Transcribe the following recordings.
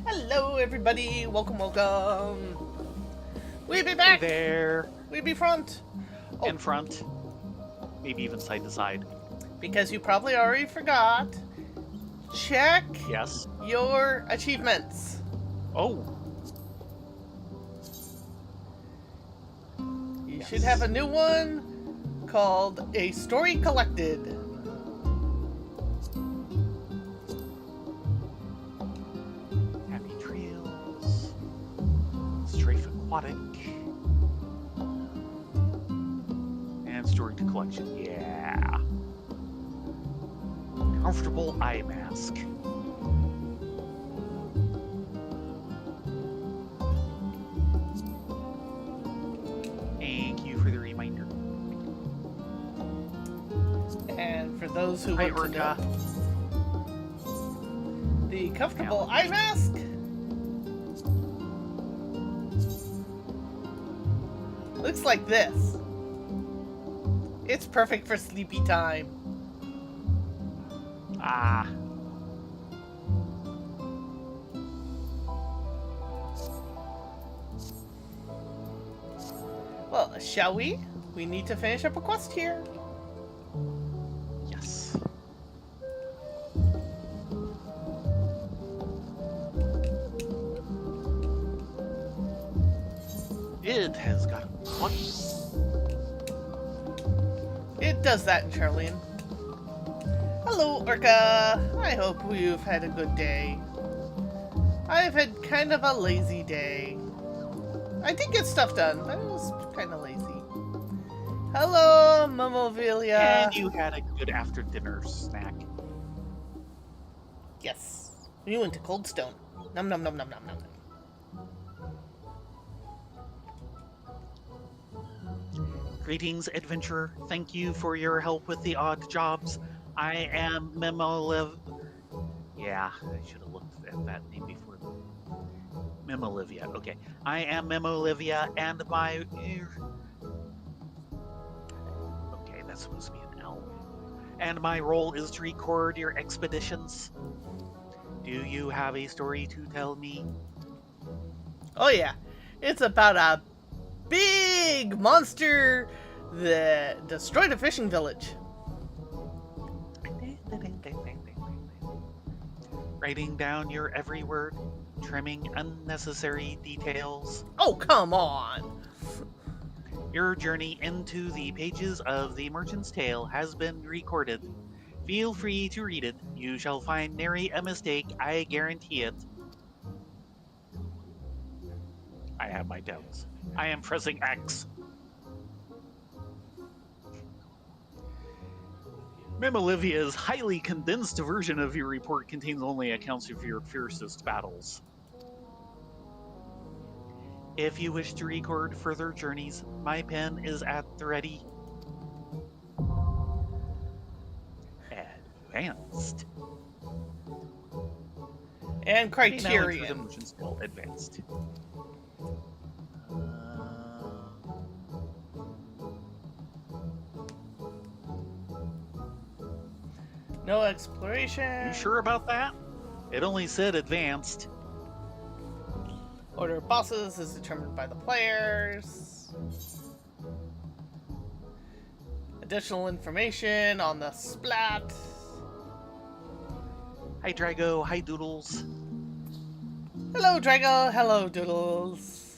Hello, everybody. Welcome, welcome. We be back. Hey there. We be front. Oh, In front. Maybe even side to side. because you probably already forgot. Check Yes. your achievements. Oh. You should have a new one called A Story Collected. Happy Trails. Strafe Aquatic. And Story to Collection. Yeah. Comfortable eye mask. Thank you for the reminder. And for those who Hi, want to Orca. know, the comfortable eye mask looks like this. It's perfect for sleepy time. Ah. Well, shall we? We need to finish up a quest here. Yes. It has got one. It does that in Charlene. Hello, Orca. I hope you've had a good day. I've had kind of a lazy day. I did get stuff done, but it was kind of lazy. Hello, Momovilia. And you had a good after dinner snack. Yes. We went to Coldstone. Num num num num num num. Greetings, adventurer. Thank you for your help with the odd jobs. I am Memoliv. Yeah, I should have looked at that name before. Memolivia. Okay. I am Memolivia, and my. Okay, that's supposed to be an L. And my role is to record your expeditions. Do you have a story to tell me? Oh yeah, it's about a big monster that destroyed a fishing village. Writing down your every word, trimming unnecessary details. Oh, come on. Your journey into the pages of The Merchant's Tale has been recorded. Feel free to read it. You shall find nary a mistake, I guarantee it. I have my doubts. I am pressing X. Memolivia's highly condensed version of your report contains only accounts of your fiercest battles. If you wish to record further journeys, my pen is at the ready. Advanced. And Okay, now into the Criterion. Merchant's Tale Advanced. No exploration. You sure about that? It only said advanced. Order of bosses is determined by the players. Additional information on the splat. Hi Drago, hi Doodles. Hello, Drago. Hello, Doodles.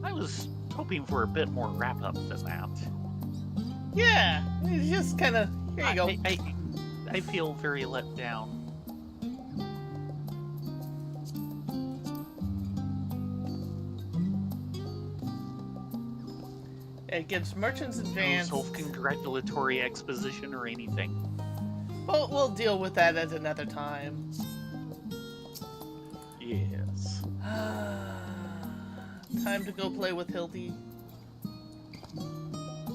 I was hoping for a bit more wrap up than that. Yeah, it's just kind of. Here you go. I feel very let down. It gives merchants No advance. self-congratulatory exposition or anything. But we'll deal with that at another time. Yes. Time to go play with Hildy.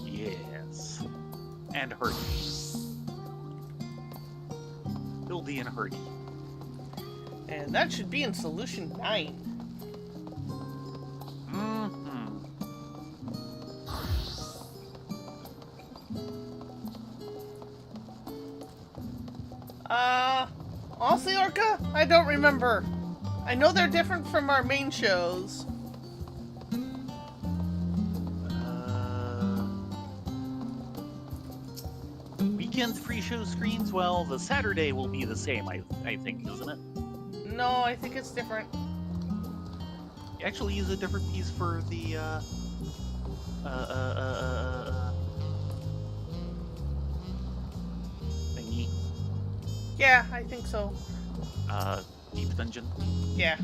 Yes. And Hardy. Hildy and Hardy. And that should be in solution 9. Mm-hmm. Honestly, Orca, I don't remember. I know they're different from our main shows. Weekend pre-show screens. Well, the Saturday will be the same, I think, isn't it? No, I think it's different. You actually use a different piece for the thingy. Yeah, I think so. Deep dungeon. Yeah.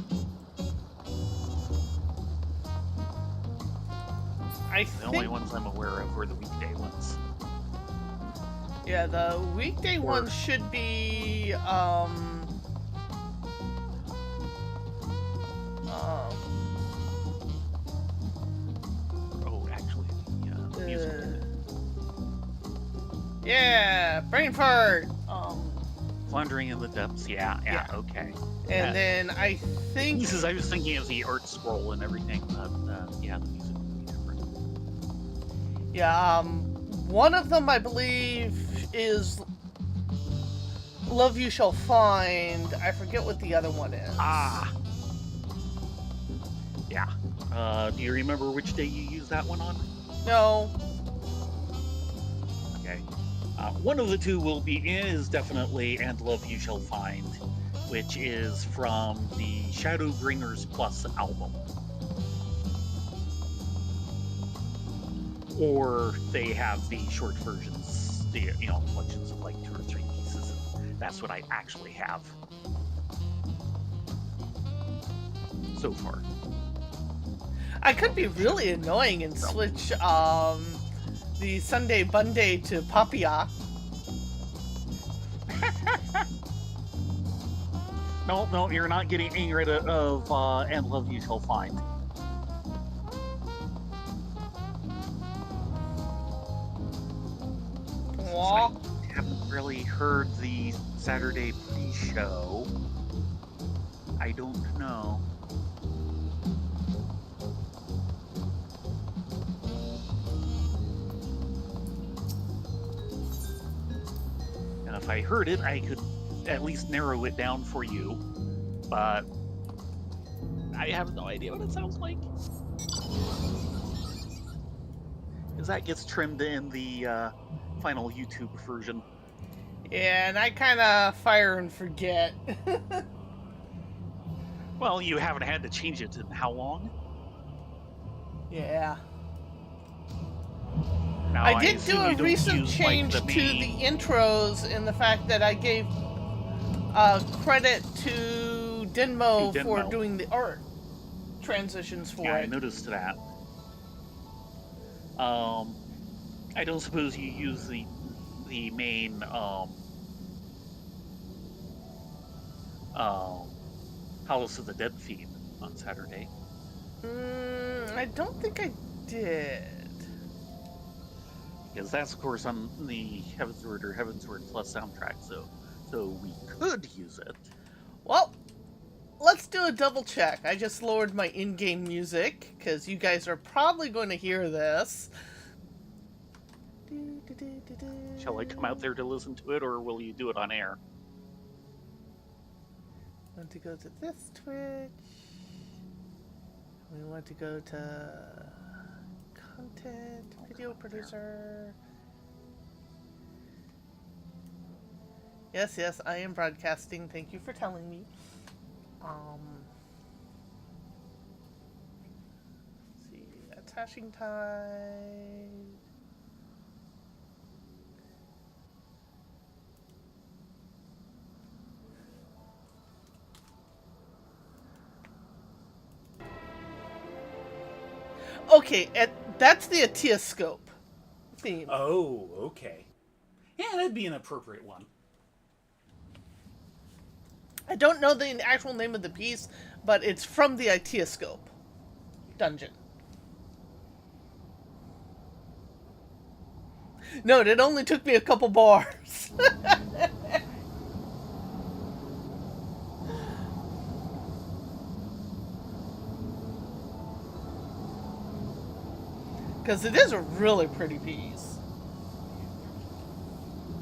The only ones I'm aware of were the weekday ones. Yeah, the weekday ones should be, Oh, actually, the music. Yeah, brain fart. Wandering in the Depths. Yeah. Okay. And then I think Pieces. I was thinking of the art scroll and everything, but yeah, the music would be different. yeah, one of them I believe is Love You Shall Find. I forget what the other one is. Ah. Yeah. Do you remember which day you used that one on? No. Okay. One of the two is definitely And Love You Shall Find, which is from the Shadowbringers Plus album. Or they have the short versions, the collections of like 2 or 3 pieces. That's what I actually have so far. I could be really annoying and switch the Sunday Bunday to Papia. No, you're not getting rid of And Love You Shall Find. Aw. I haven't really heard the Saturday pre-show. I don't know. And if I heard it, I could at least narrow it down for you. But I have no idea what it sounds like. Because that gets trimmed in the final YouTube version. Yeah, and I kind of fire and forget. Well, you haven't had to change it in how long? Yeah. Now, I did do assume a you don't recent use, change like, to the intros in the fact that I gave credit to Denmo for doing the art transitions for Yeah, it. I noticed that. I don't suppose you use the main House of the Dead feed on Saturday. I don't think I did. Because that's, of course, on the Heavensward or Heavensward Plus soundtrack, so we could use it. Well, let's do a double check. I just lowered my in-game music, because you guys are probably going to hear this. Shall I come out there to listen to it, or will you do it on air? Want to go to this Twitch. We want to go to content, video producer. Yes, I am broadcasting. Thank you for telling me. Let's see, attaching tide. Okay, that's the Atiascope theme. Oh, okay. Yeah, that'd be an appropriate one. I don't know the actual name of the piece, but it's from the Atiascope dungeon. Note, it only took me a couple bars. Because it is a really pretty piece.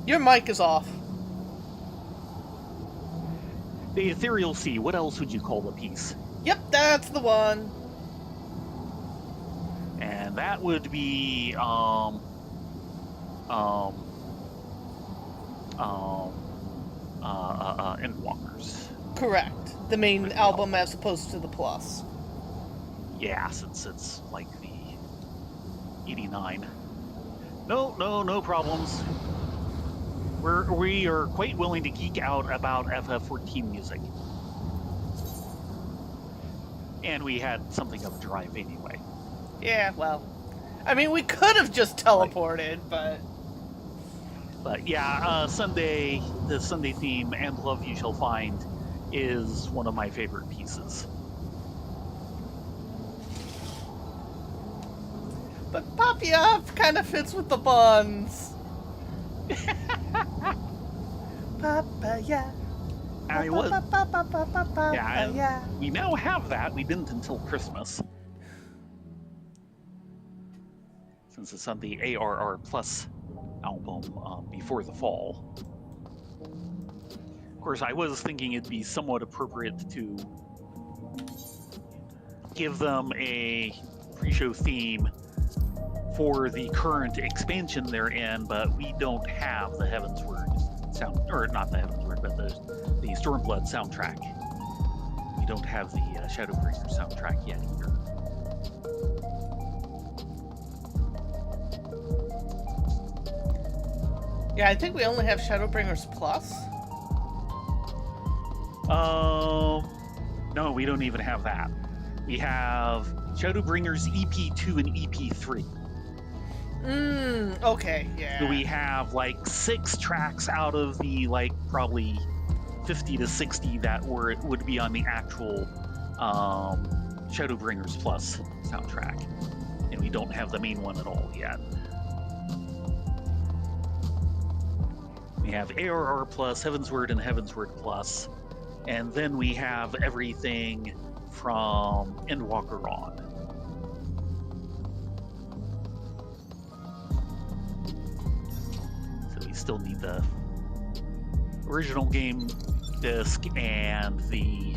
Your mic is off. The Ethereal Sea, what else would you call the piece? Yep, that's the one. And that would be Endwalkers. Correct. The main With the album as opposed to the plus. Yeah, since it's like the 89. No problems. We are quite willing to geek out about FF14 music. And we had something of a drive anyway. Yeah, well. I mean, we could have just teleported, but... But yeah, Sunday, the Sunday theme, and Love You Shall Find, is one of my favorite pieces. But Papia kind of fits with the buns. Papaya. And it was. Yeah, Yeah, and we now have that. We didn't until Christmas. Since it's on the ARR Plus album before the fall. Of course, I was thinking it'd be somewhat appropriate to give them a pre-show theme for the current expansion they're in, but we don't have the Heavensward sound, or not the Heavensward, but the Stormblood soundtrack. We don't have the Shadowbreaker soundtrack yet either. Yeah, I think we only have Shadowbringers Plus. No, we don't even have that. We have Shadowbringers EP2 and EP3. Okay, yeah. So we have like 6 tracks out of the like probably 50 to 60 that would be on the actual Shadowbringers Plus soundtrack. And we don't have the main one at all yet. We have ARR Plus, Heavensward, and Heavensward Plus. And then we have everything from Endwalker on. So we still need the original game disc and the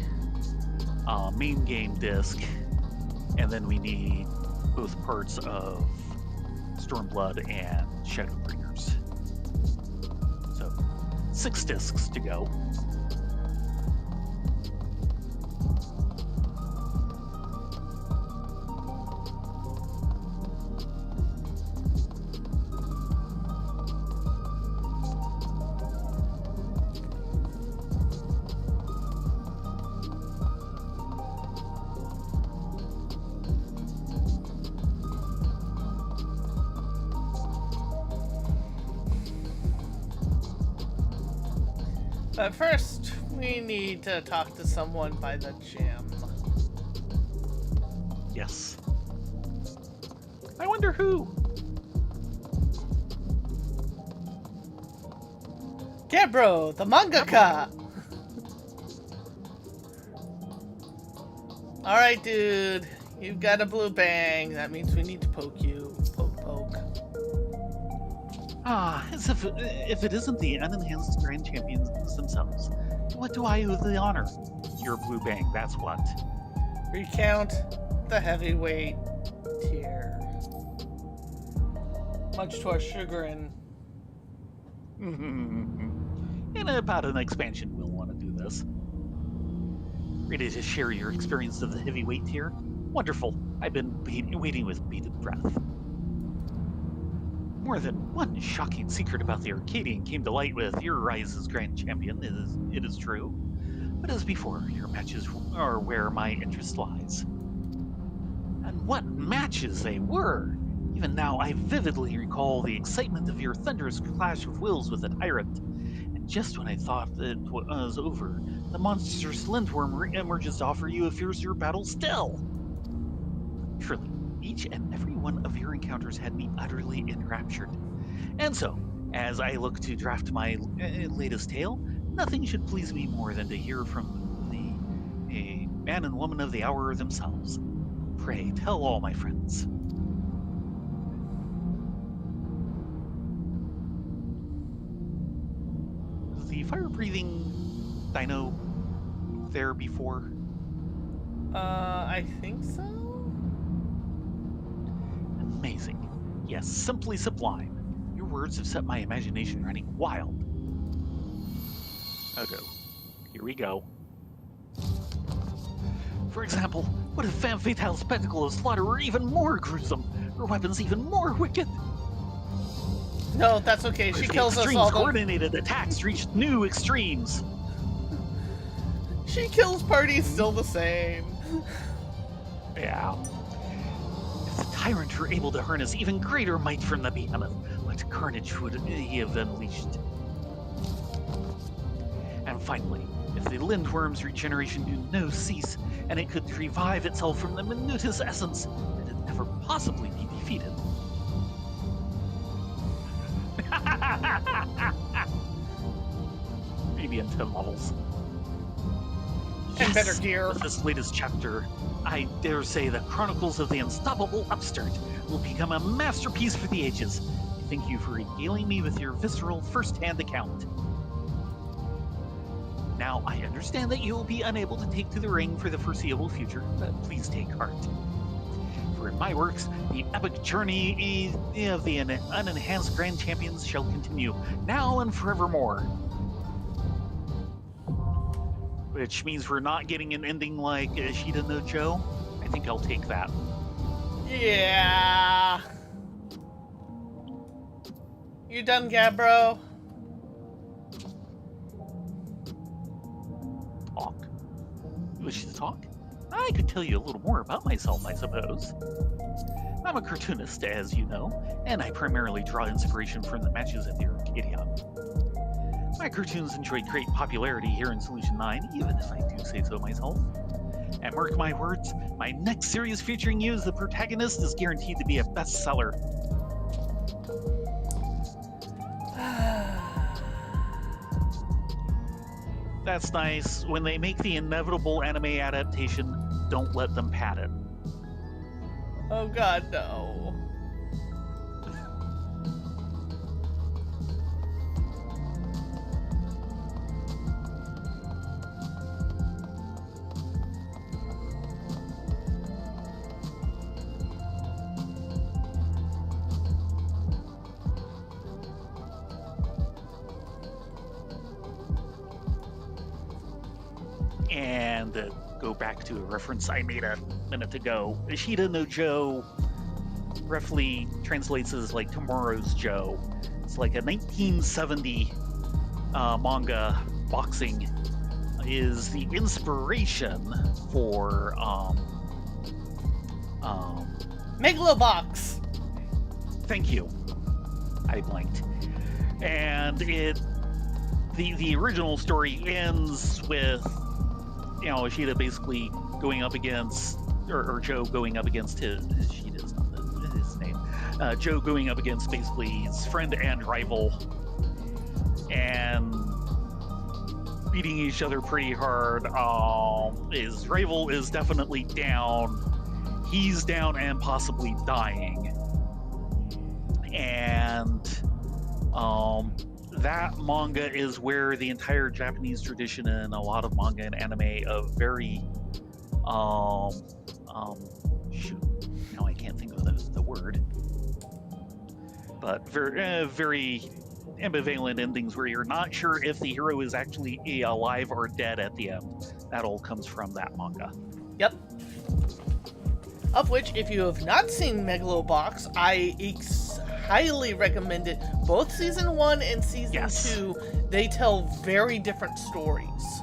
main game disc. And then we need both parts of Stormblood and Shadowbringers. So 6 discs to go. But first, we need to talk to someone by the gym. Yes. I wonder who. Gebro, the mangaka! Alright, dude. You've got a blue bang. That means we need to poke you. Poke, poke. As if it isn't the unenhanced Grand Champions themselves, what do I owe the honor? Your blue bang, that's what. Recount the heavyweight tier. Much to our chagrin. In about an expansion, we'll want to do this. Ready to share your experience of the heavyweight tier? Wonderful. I've been waiting with bated breath. More than one shocking secret about the Arcadian came to light with your rise as Grand Champion, it is true. But as before, your matches are where my interest lies. And what matches they were! Even now, I vividly recall the excitement of your thunderous clash of wills with the tyrant. And just when I thought it was over, the monstrous lindworm emerges to offer you a fiercer battle still. Surely, each and every one of your encounters had me utterly enraptured. And so, as I look to draft my latest tale, nothing should please me more than to hear from the man and woman of the hour themselves. Pray, tell all my friends. The fire-breathing dino there before? I think so? Amazing. Yes, simply sublime. Your words have set my imagination running wild. Oh no. Here we go. For example, what if femme fatale spectacle of slaughter were even more gruesome? Her weapons even more wicked? No, that's okay. She If the kills us extremes all. coordinated attacks reached new extremes. She kills parties still the same. Yeah. If the tyrant were able to harness even greater might from the behemoth, what carnage would he have unleashed? And finally, if the lindworm's regeneration knew no cease, and it could revive itself from the minutest essence, it could never possibly be defeated. Maybe in 10 levels. And better gear. With this latest chapter, I dare say the Chronicles of the Unstoppable Upstart will become a masterpiece for the ages. Thank you for regaling me with your visceral first-hand account. Now, I understand that you will be unable to take to the ring for the foreseeable future, but please take heart. For in my works, the epic journey of the unenhanced Grand Champions shall continue, now and forevermore. Which means we're not getting an ending like Ishida no Joe. I think I'll take that. Yeah. You done, Gabbro? Talk. You wish to talk? I could tell you a little more about myself, I suppose. I'm a cartoonist, as you know, and I primarily draw inspiration from the matches at the Arcadia. My cartoons enjoy great popularity here in Solution 9, even if I do say so myself. And mark my words, my next series featuring you as the protagonist is guaranteed to be a bestseller. That's nice. When they make the inevitable anime adaptation, don't let them pad it. Oh god, no. And go back to a reference I made a minute ago. Ishida no Joe roughly translates as like tomorrow's Joe. It's like a 1970 manga. Boxing is the inspiration for Megalobox. Thank you. I blanked. And the original story ends with, you know, Ishida basically going up against, or Joe going up against Ishida's not his name. Joe going up against basically his friend and rival, and beating each other pretty hard. His rival is definitely down. He's down and possibly dying. And that manga is where the entire Japanese tradition and a lot of manga and anime of very shoot, now I can't think of the word, but very ambivalent endings where you're not sure if the hero is actually alive or dead at the end. That all comes from that manga. Yep. Of which, if you have not seen Megalobox, I highly recommend it. Both season 1 and season 2, they tell very different stories.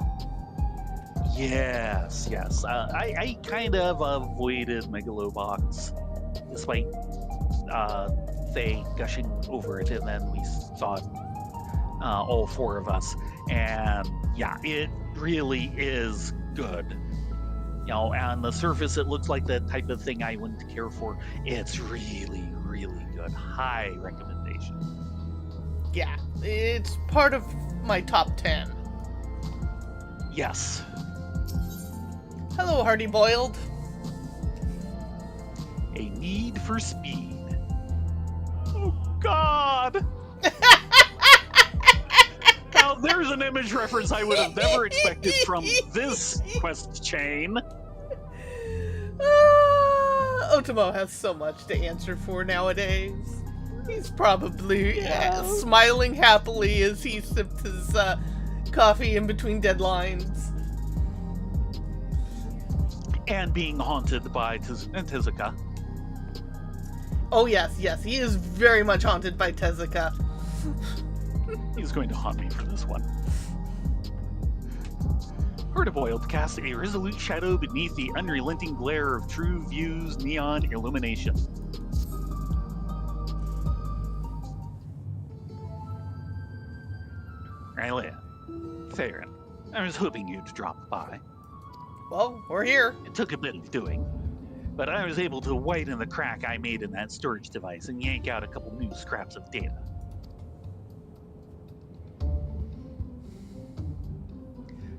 Yes. I kind of avoided Megalobox, despite Faye gushing over it, and then we saw it, all four of us, and yeah, it really is good. You know, on the surface, it looks like the type of thing I wouldn't care for. It's really, really good. High recommendation. Yeah, it's part of my top 10. Yes. Hello, Hardiboild. A need for speed. Oh, God! Now, there's There's an image reference I would have never expected from this quest chain. Otomo has so much to answer for nowadays. He's probably smiling happily as he sipped his coffee in between deadlines. And being haunted by Tezuka. Oh yes, he is very much haunted by Tezuka. He's going to haunt me for this one. Hardiboild casts a resolute shadow beneath the unrelenting glare of True View's neon illumination. Rylea, Theron, I was hoping you'd drop by. Well, we're here. It took a bit of doing, but I was able to widen the crack I made in that storage device and yank out a couple new scraps of data.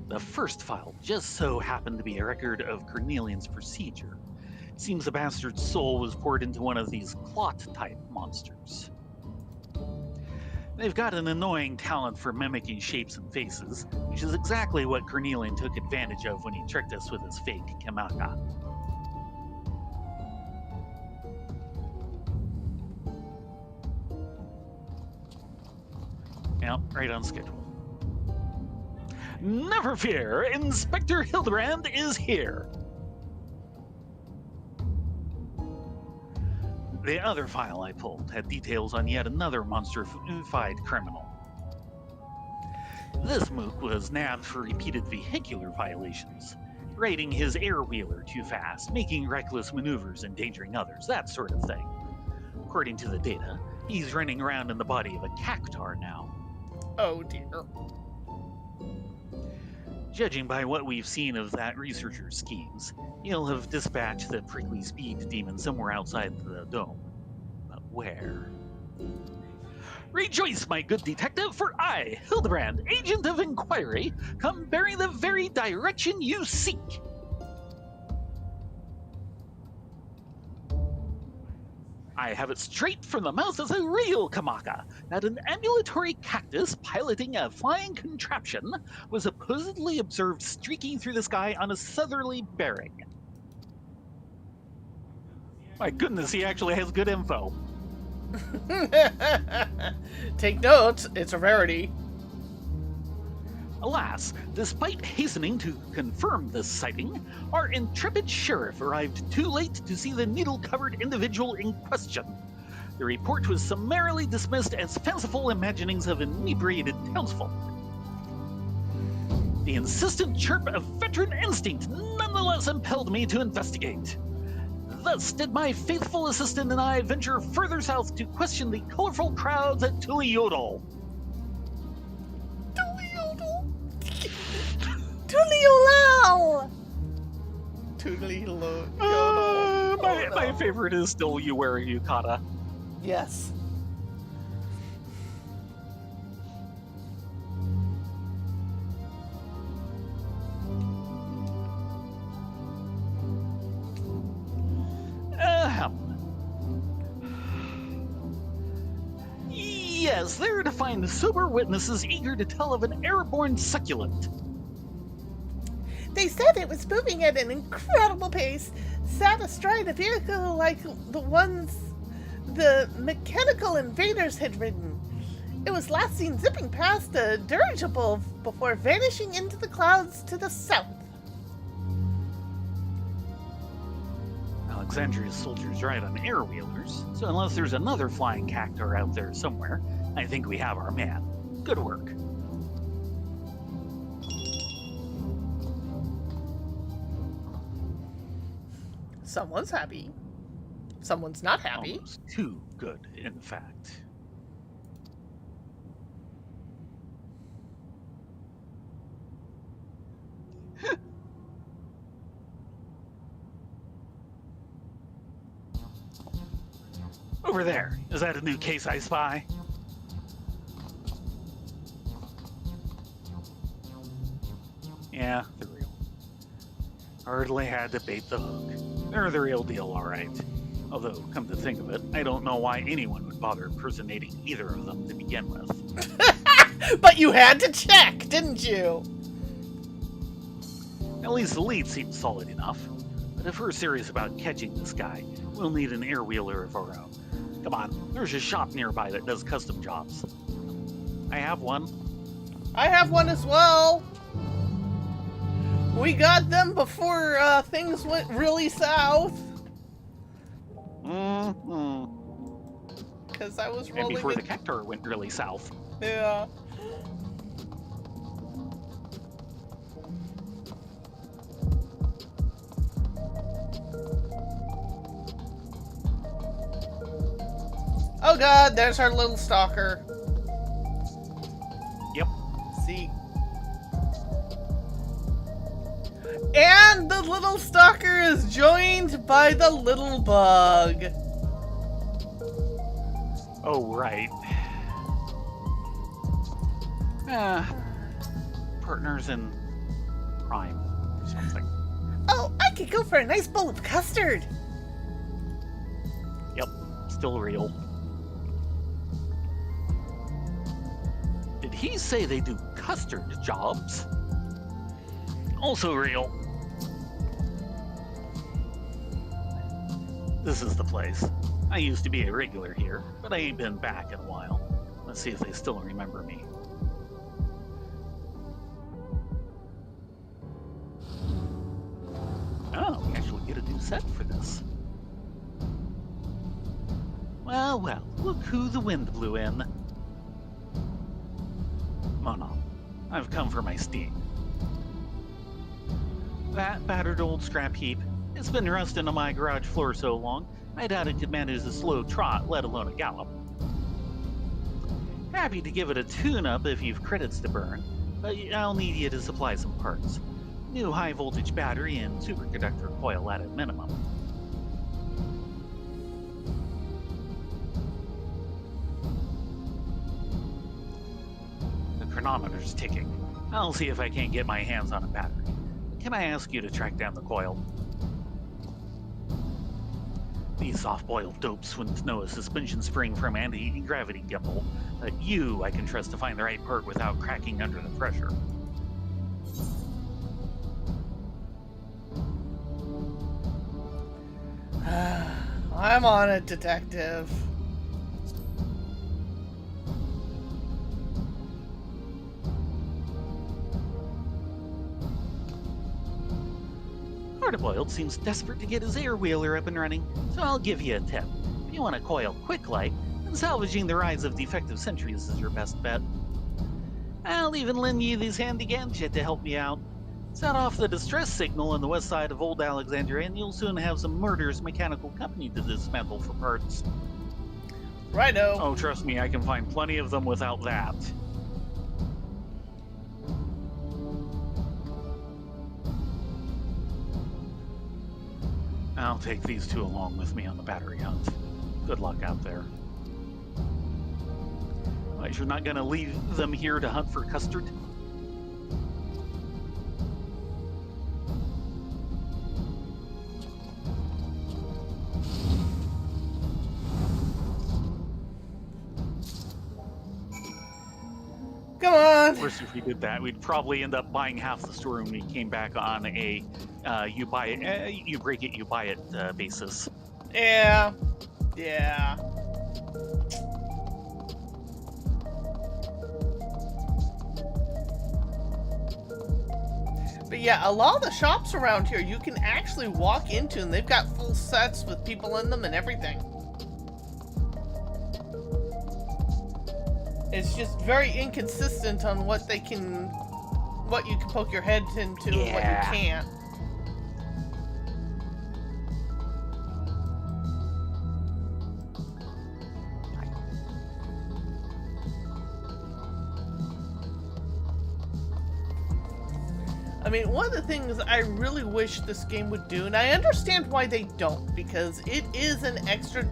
The first file just so happened to be a record of Cornelian's procedure. It seems the bastard's soul was poured into one of these clot-type monsters. They've got an annoying talent for mimicking shapes and faces, which is exactly what Cornelian took advantage of when he tricked us with his fake Kamaka. Yep, right on schedule. Never fear, Inspector Hildibrand is here. The other file I pulled had details on yet another monster-fied criminal. This mook was nabbed for repeated vehicular violations, riding his air-wheeler too fast, making reckless maneuvers, endangering others, that sort of thing. According to the data, he's running around in the body of a cactar now. Oh dear. Judging by what we've seen of that researcher's schemes, he'll have dispatched the prickly speed demon somewhere outside the dome. But where? Rejoice, my good detective, for I, Hildibrand, agent of inquiry, come bearing the very direction you seek. I have it straight from the mouth of the real Kamaka that an ambulatory cactus piloting a flying contraption was supposedly observed streaking through the sky on a southerly bearing. My goodness, he actually has good info. Take notes, it's a rarity. Alas, despite hastening to confirm this sighting, our intrepid sheriff arrived too late to see the needle-covered individual in question. The report was summarily dismissed as fanciful imaginings of inebriated townsfolk. The insistent chirp of veteran instinct nonetheless impelled me to investigate. Thus did my faithful assistant and I venture further south to question the colorful crowds at Tuliodol. Tuliolal! My favorite is still You Wear a Yukata. Yes. Yes, there to find sober witnesses eager to tell of an airborne succulent. They said it was moving at an incredible pace, sat astride a vehicle like the ones the mechanical invaders had ridden. It was last seen zipping past a dirigible before vanishing into the clouds to the south. Alexandria's soldiers ride on air-wheelers, so unless there's another flying cactar out there somewhere, I think we have our man. Good work. Someone's happy. Someone's not happy. Almost too good, in fact. Over there. Is that a new case I spy? Yeah, they're real. Hardly had to bait the hook. They're the real deal, all right. Although, come to think of it, I don't know why anyone would bother impersonating either of them to begin with. But you had to check, didn't you? At least the lead seems solid enough. But if we're serious about catching this guy, we'll need an air wheeler of our own. Come on, there's a shop nearby that does custom jobs. I have one. I have one as well. We got them before things went really south. Mm-hmm. Because I was And rolling before the in... Cactar went really south. Yeah. Oh god, there's our little stalker. Yep. See. And the little stalker is joined by the little bug. Oh, right. Partners in crime or something. Oh, I could go for a nice bowl of custard. Yep, still real. Did he say they do custard jobs? Also real. This is the place. I used to be a regular here, but I ain't been back in a while. Let's see if they still remember me. Oh, we actually get a new set for this. Well, well, look who the wind blew in. Mona, I've come for my steed. That battered old scrap heap, it's been rusting on my garage floor so long, I doubt it could manage a slow trot, let alone a gallop. Happy to give it a tune-up if you've credits to burn, but I'll need you to supply some parts. New high-voltage battery and superconductor coil at a minimum. The chronometer's ticking. I'll see if I can't get my hands on a battery. Can I ask you to track down the coil? These soft-boiled dopes wouldn't know a suspension spring from anti-gravity gimbal, but you I can trust to find the right part without cracking under the pressure. I'm on it, detective. Hardiboild seems desperate to get his air wheeler up and running, so I'll give you a tip. If you want a coil quick like, then salvaging the rides of defective sentries is your best bet. I'll even lend you this handy gadget to help me out. Set off the distress signal on the west side of Old Alexandria, and you'll soon have some murderous mechanical company to dismantle for parts. Righto. Oh, trust me, I can find plenty of them without that. I'll take these two along with me on the battery hunt. Good luck out there. You're not gonna leave them here to hunt for custard? Come on. Of course, if we did that, we'd probably end up buying half the store when we came back on a you buy it, you break it, you buy it basis. Yeah. Yeah. But yeah, a lot of the shops around here you can actually walk into, and they've got full sets with people in them and everything. It's just very inconsistent on what they can, what you can poke your head into and what you can't. I mean, one of the things I really wish this game would do, and I understand why they don't, because it is an extra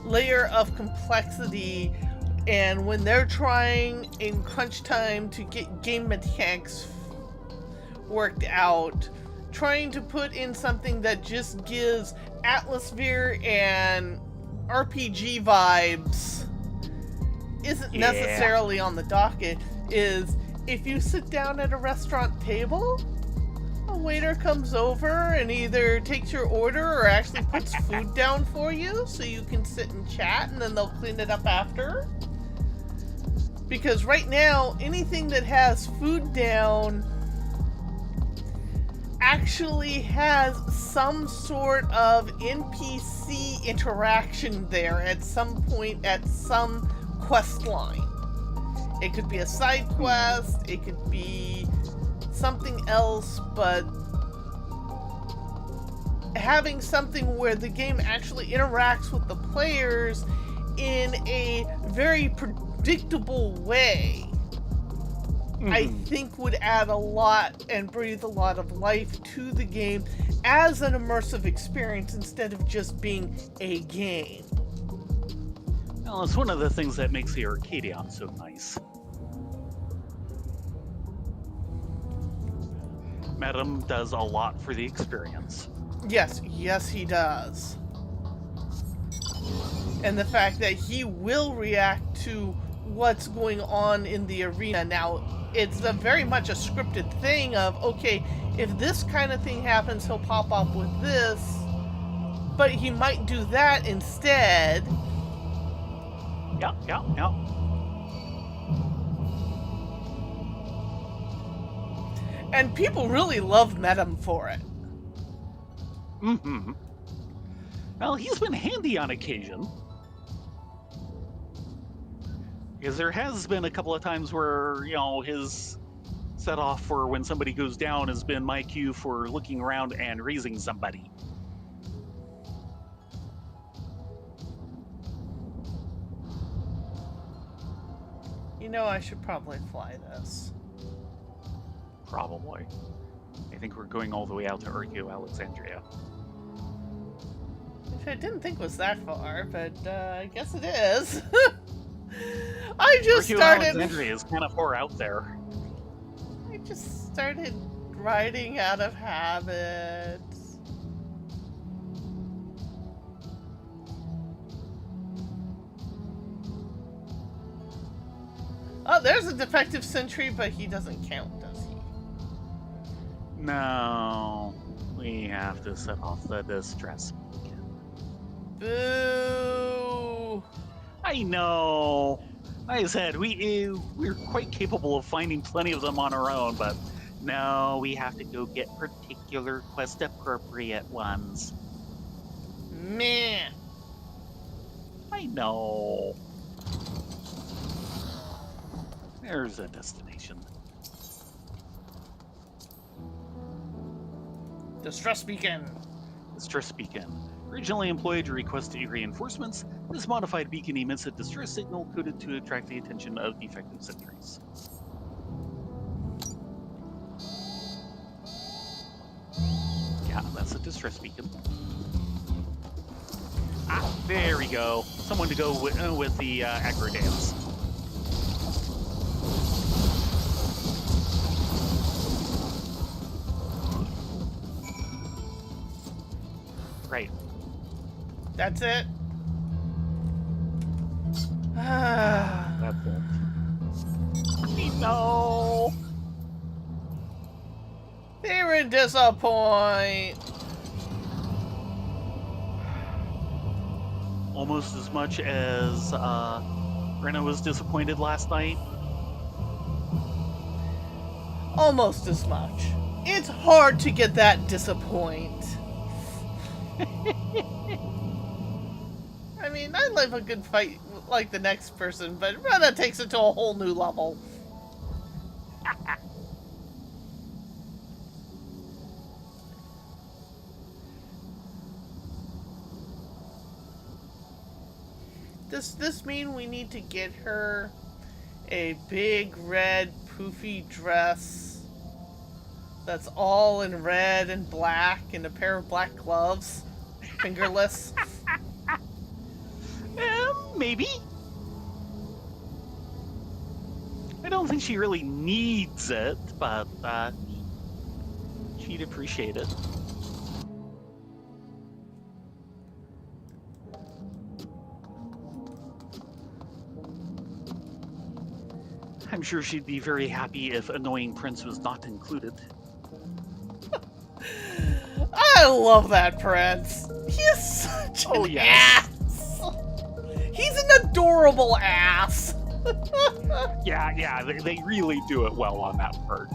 layer of complexity. And when they're trying in crunch time to get game mechanics worked out, trying to put in something that just gives atmosphere and RPG vibes isn't Yeah. necessarily on the docket is if you sit down at a restaurant table, a waiter comes over and either takes your order or actually puts food down for you so you can sit and chat, and then they'll clean it up after. Because right now, anything that has food down actually has some sort of NPC interaction there at some point at some quest line. It could be a side quest, it could be something else, but having something where the game actually interacts with the players in a very predictable way, I think would add a lot and breathe a lot of life to the game as an immersive experience instead of just being a game. Well, it's one of the things that makes the Arcadion so nice. Madam does a lot for the experience. Yes, he does. And the fact that he will react to what's going on in the arena. Now, it's very much a scripted thing of, okay, if this kind of thing happens, he'll pop up with this, but he might do that instead. Yeah. And people really love Medem for it. Well, he's been handy on occasion. Because there has been a couple of times where, his set off for when somebody goes down has been my cue for looking around and raising somebody. I should probably fly this. Probably. I think we're going all the way out to Urku, Alexandria. Which I didn't think was that far, but I guess it is. I just Urku, started... Alexandria is kind of far out there. I just started riding out of habit. Oh, there's a defective sentry, but he doesn't count, does he? No. We have to set off the distress beacon. Boo! I know. Like I said, we're quite capable of finding plenty of them on our own, but no, we have to go get particular quest appropriate ones. Meh. I know. There's a destination. Distress beacon. Distress beacon. Originally employed to request reinforcements, this modified beacon emits a distress signal coded to attract the attention of defective sentries. Yeah, that's a distress beacon. Ah, there we go. Someone to go with the aggro dance. Right. That's it. That's it. No. They were disappointed. Almost as much as Brenna was disappointed last night. Almost as much. It's hard to get that disappoint. I mean, I live a good fight like the next person, but Rena takes it to a whole new level. Does this mean we need to get her a big red poofy dress that's all in red and black and a pair of black gloves? Fingerless? Maybe. I don't think she really needs it, but she'd appreciate it. I'm sure she'd be very happy if Annoying Prince was not included. I love that prince. He is such Oh, an yes. ass. He's an adorable ass. Yeah, they really do it well on that part.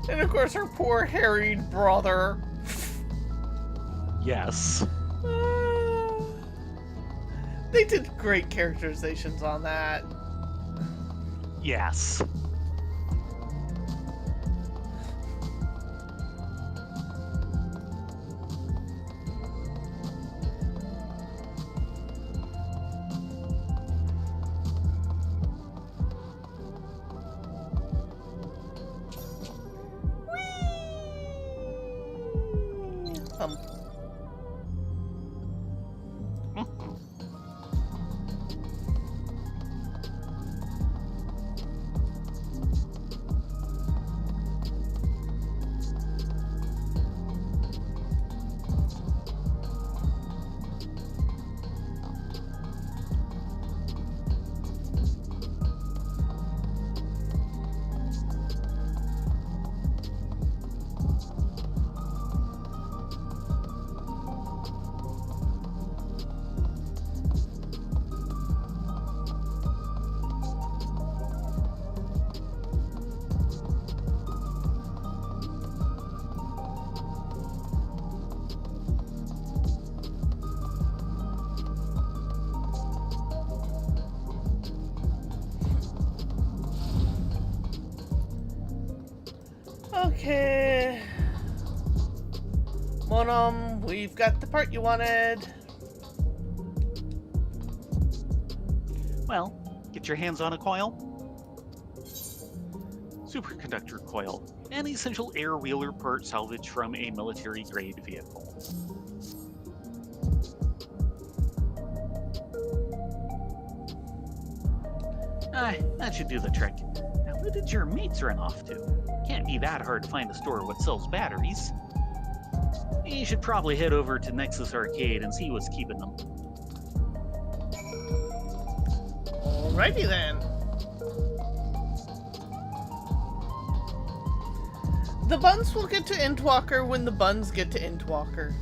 And of course, her poor harried brother. Yes. They did great characterizations on that. Yes. Um, okay. Monum, we've got the part you wanted. Well, get your hands on a coil. Superconductor coil, an essential air wheeler part salvaged from a military-grade vehicle. That should do the trick. Now, who did your mates run off to? Can't be that hard to find a store what sells batteries. You should probably head over to Nexus Arcade and see what's keeping them. Alrighty then. The buns will get to Endwalker when the buns get to Endwalker.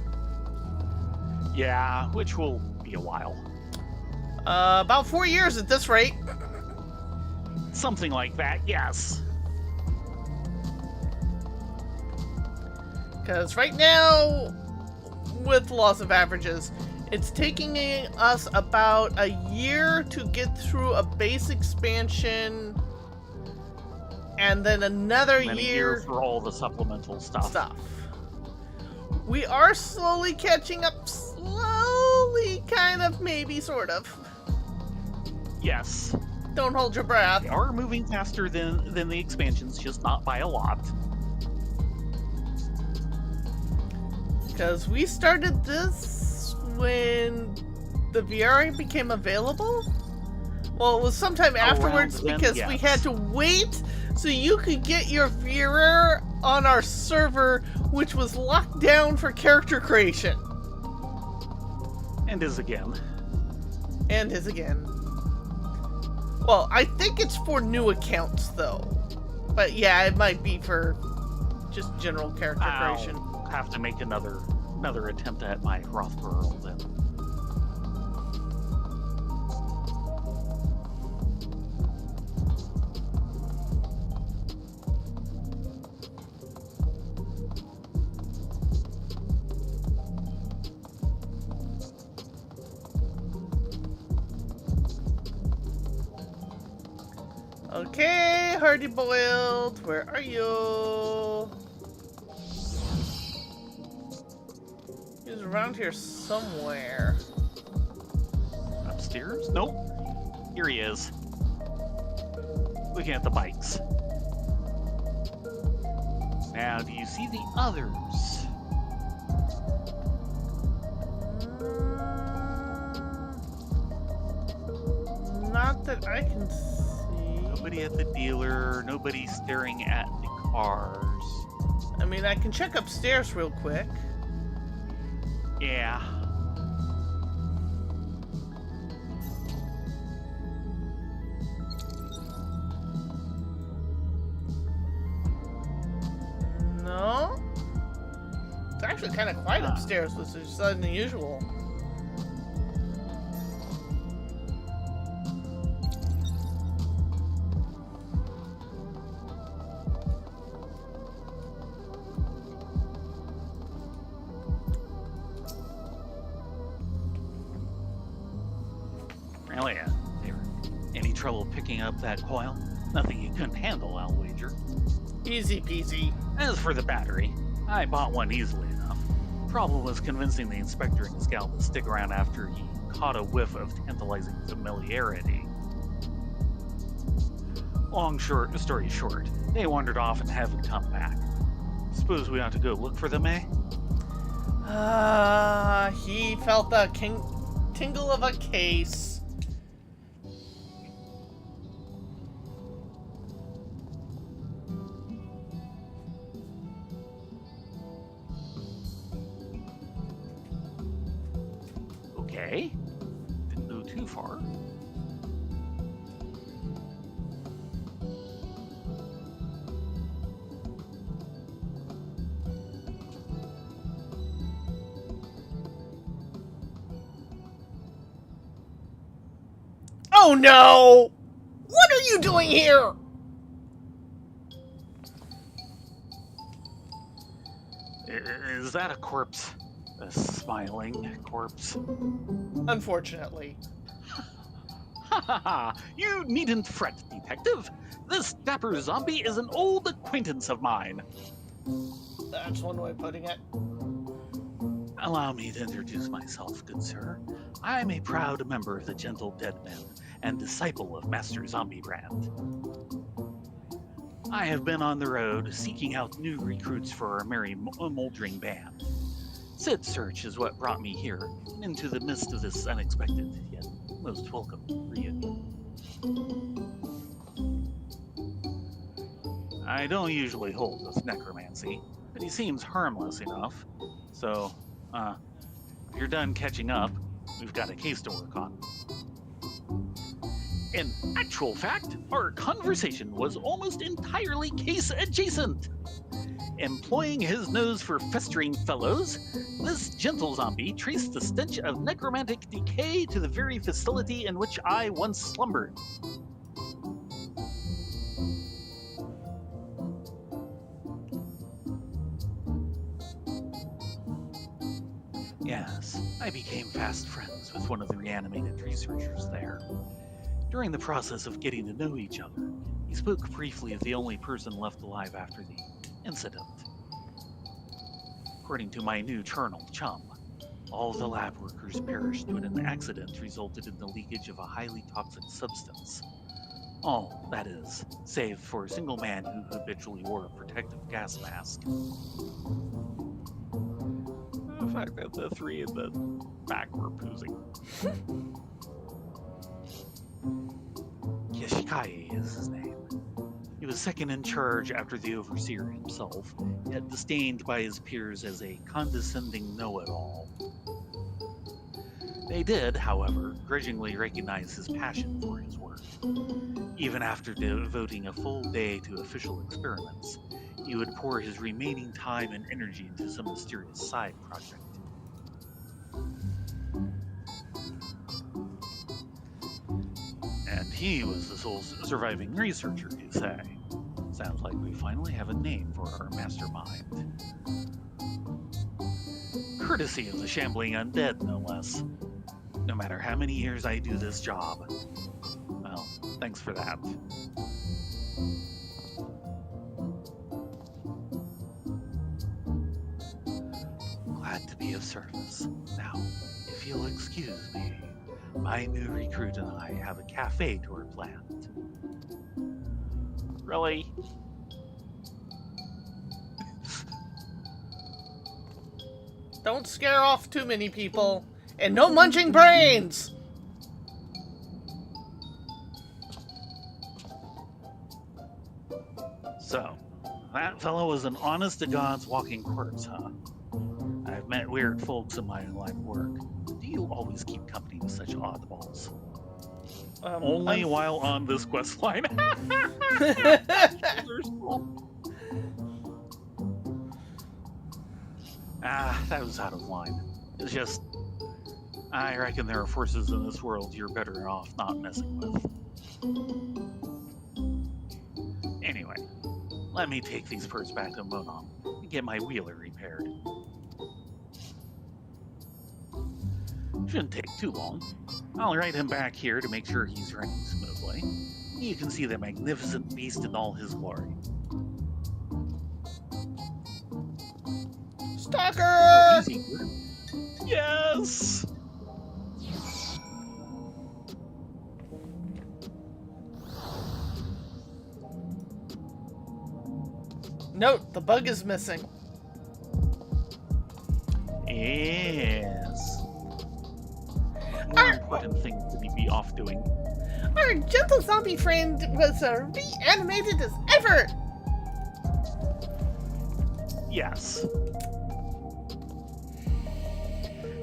Yeah, which will be a while. About 4 years at this rate. Something like that, yes. Because right now, with laws of averages, it's taking us about a year to get through a base expansion, and then another And then a year year for all the supplemental stuff. We are slowly catching up, slowly, kind of, maybe, sort of. Yes. Don't hold your breath. They are moving faster than the expansions, just not by a lot. Because we started this when the VR became available. Well, it was sometime afterwards then, because yes. we had to wait so you could get your VR on our server, which was locked down for character creation. And is again. And is again. Well, I think it's for new accounts, though. But yeah, it might be for just general character creation. I'll have to make another attempt at my Rothburl then. Okay, Hardiboild, where are you? He's around here somewhere. Upstairs? Nope. Here he is. Looking at the bikes. Now, do you see the others? Not that I can see. Nobody at the dealer, nobody staring at the Ours. I mean, I can check upstairs real quick. Yeah. No? It's actually kind of quiet upstairs, which is unusual. Really? Any trouble picking up that coil? Nothing you couldn't handle, I'll wager. Easy peasy. As for the battery, I bought one easily enough. Problem was convincing the inspector and his gal to stick around after he caught a whiff of tantalizing familiarity. Story short, they wandered off and haven't come back. Suppose we ought to go look for them, eh? He felt the tingle of a case. Okay. Didn't go too far. Oh no! What are you doing here? Is that a corpse? A smiling corpse? Unfortunately. Ha ha ha! You needn't fret, detective. This dapper zombie is an old acquaintance of mine. That's one way of putting it. Allow me to introduce myself, good sir. I'm a proud member of the Gentle Dead Men and disciple of Master Hildibrand. I have been on the road seeking out new recruits for our merry moldering band. Said search is what brought me here, into the midst of this unexpected yet most welcome reunion. I don't usually hold with necromancy, but he seems harmless enough. So, if you're done catching up, we've got a case to work on. In actual fact, our conversation was almost entirely case adjacent. Employing his nose for festering fellows, this gentle zombie traced the stench of necromantic decay to the very facility in which I once slumbered. Yes, I became fast friends with one of the reanimated researchers there. During the process of getting to know each other, he spoke briefly of the only person left alive after the incident. According to my new charnel chum, all the lab workers perished when an accident resulted in the leakage of a highly toxic substance. All, that is, save for a single man who habitually wore a protective gas mask. The fact that the three in the back were poozing. Yashikai is his name. He was second in charge after the overseer himself, yet disdained by his peers as a condescending know-it-all. They did, however, grudgingly recognize his passion for his work. Even after devoting a full day to official experiments, he would pour his remaining time and energy into some mysterious side project. And he was the sole surviving researcher, you say. Sounds like we finally have a name for our mastermind. Courtesy of the shambling undead, no less. No matter how many years I do this job. Well, thanks for that. Glad to be of service. Now, if you'll excuse me, my new recruit and I have a cafe tour planned. Really? Don't scare off too many people. And no munching brains! So, That fellow was an honest-to-God's walking corpse, huh? I've met weird folks in my line of work. Do you always keep company with such oddballs? Only while on this quest line. That was out of line. It's just, I reckon there are forces in this world you're better off not messing with. Anyway, let me take these birds back to Monom and get my wheeler repaired. Shouldn't take too long. I'll ride him back here to make sure he's running smoothly. You can see the magnificent beast in all his glory. Stalker! Oh, he's eager. Yes! Note, the bug is missing. Yes. More important things to be off doing. Our gentle zombie friend was reanimated as ever! Yes.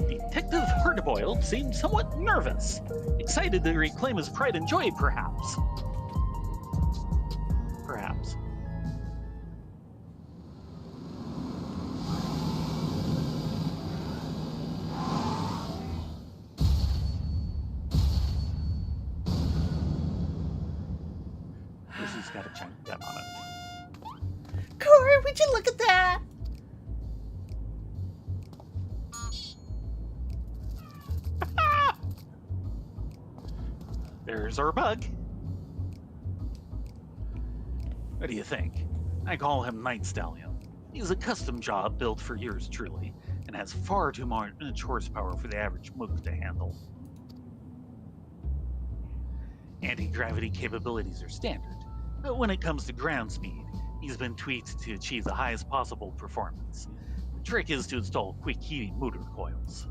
Detective Hardiboild seemed somewhat nervous, excited to reclaim his pride and joy, perhaps. Perhaps. This has got a giant gem on it. Corey, would you look at that? There's our bug. What do you think? I call him Night Stallion. He's a custom job built for yours truly, and has far too much horsepower for the average mook to handle. Anti-gravity capabilities are standard, but when it comes to ground speed, he's been tweaked to achieve the highest possible performance. The trick is to install quick heating motor coils.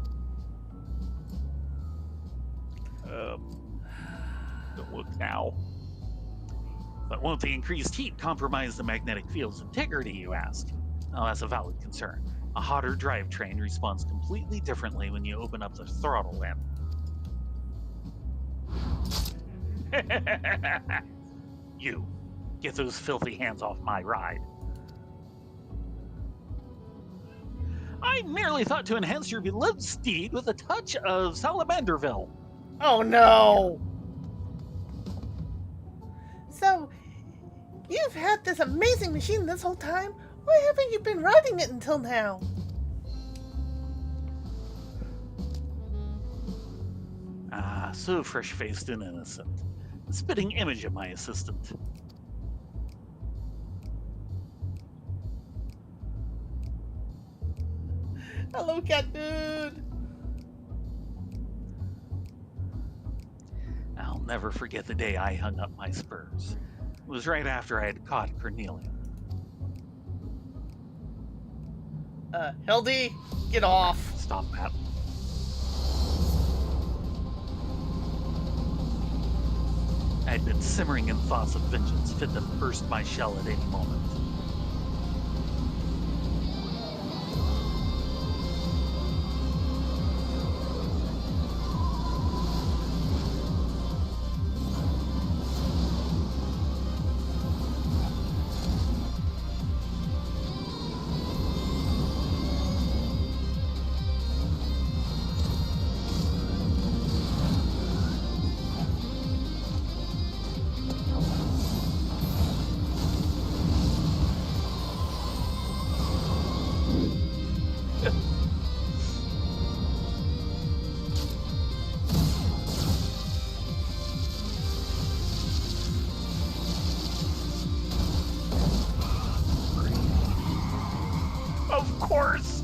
Don't look now. But won't the increased heat compromise the magnetic field's integrity, you ask? Well, that's a valid concern. A hotter drivetrain responds completely differently when you open up the throttle end. You, get those filthy hands off my ride. I merely thought to enhance your beloved steed with a touch of Salamanderville. Oh no! So, you've had this amazing machine this whole time? Why haven't you been riding it until now? So fresh-faced and innocent. A spitting image of my assistant. Hello, cat dude! I'll never forget the day I hung up my spurs. It was right after I had caught Cornelia. Hildy, get off. Stop that. I'd been simmering in thoughts of vengeance, fit to burst my shell at any moment. Of course!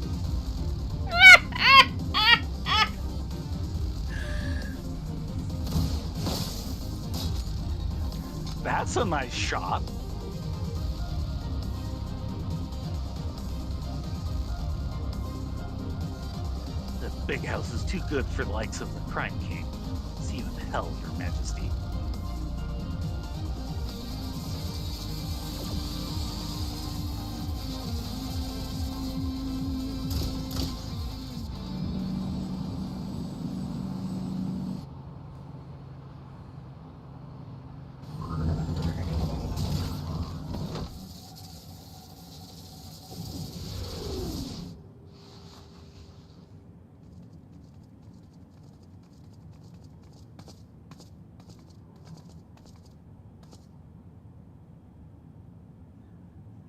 That's a nice shot. The big house is too good for the likes of the Crime King. See you in hell, Your Majesty.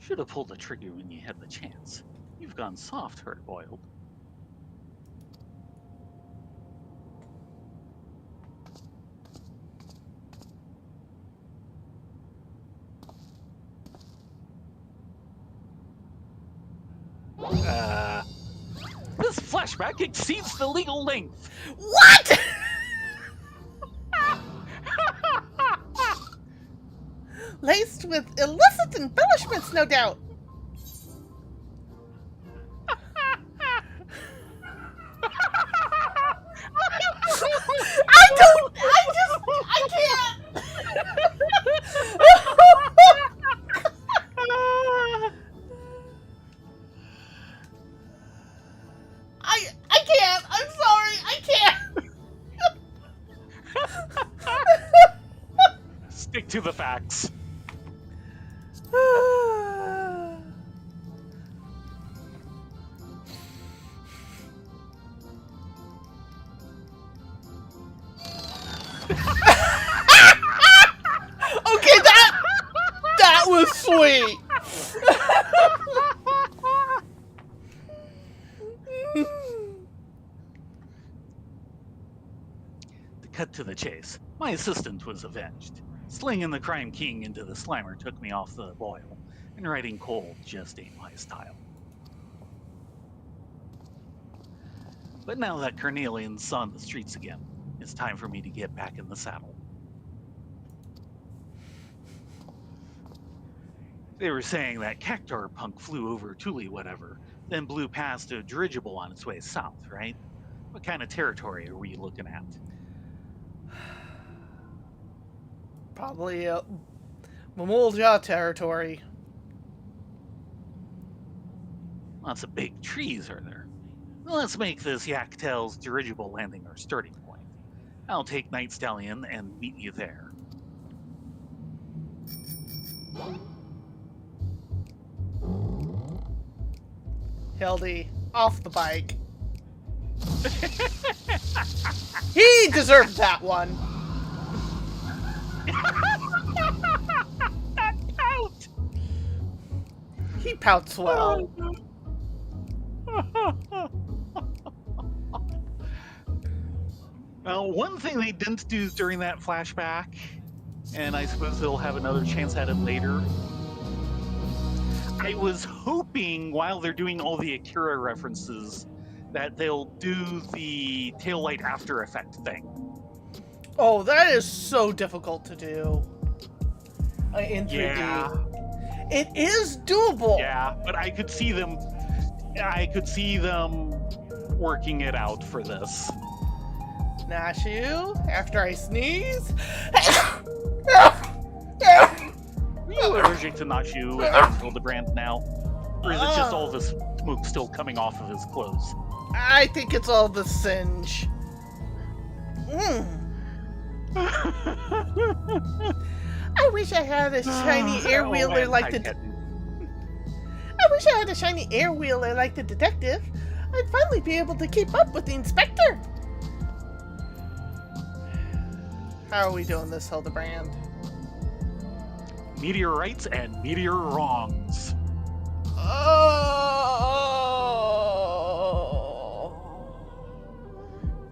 Should have pulled the trigger when you had the chance. You've gone soft, Hardiboild. This flashback exceeds the legal length. What? Laced with illicit embellishments, no doubt. I can't. I can't. I'm sorry. I can't. Stick to the facts. Okay, that was sweet. To cut to the chase, my assistant was avenged. Slinging the crime king into the slimer took me off the boil, and writing cold just ain't my style. But now that Carnelian's on the streets again, it's time for me to get back in the saddle. They were saying that Cactar punk flew over Thule whatever, then blew past a dirigible on its way south, right? What kind of territory are we looking at? Probably Mamulja territory. Lots of big trees, are there? Well, let's make this Yaktail's dirigible landing our starting point. I'll take Night Stallion and meet you there. Hildy, off the bike. He deserved that one. That pout! He pouts well. Now, one thing they didn't do during that flashback, and I suppose they'll have another chance at it later. I was hoping while they're doing all the Akira references that they'll do the taillight after effect thing. Oh, that is so difficult to do in 3D. Yeah. It is doable. Yeah, but I could see them working it out for this. Nashu, after I sneeze. Are you allergic to Nachu and Hildibrand now? Or is it just all this smoke still coming off of his clothes? I think it's all the singe. I wish I had a shiny air wheeler like the. I wish I had a shiny air wheeler like the detective. I'd finally be able to keep up with the inspector. How are we doing this, Hildibrand? Meteorites and meteor wrongs. Oh.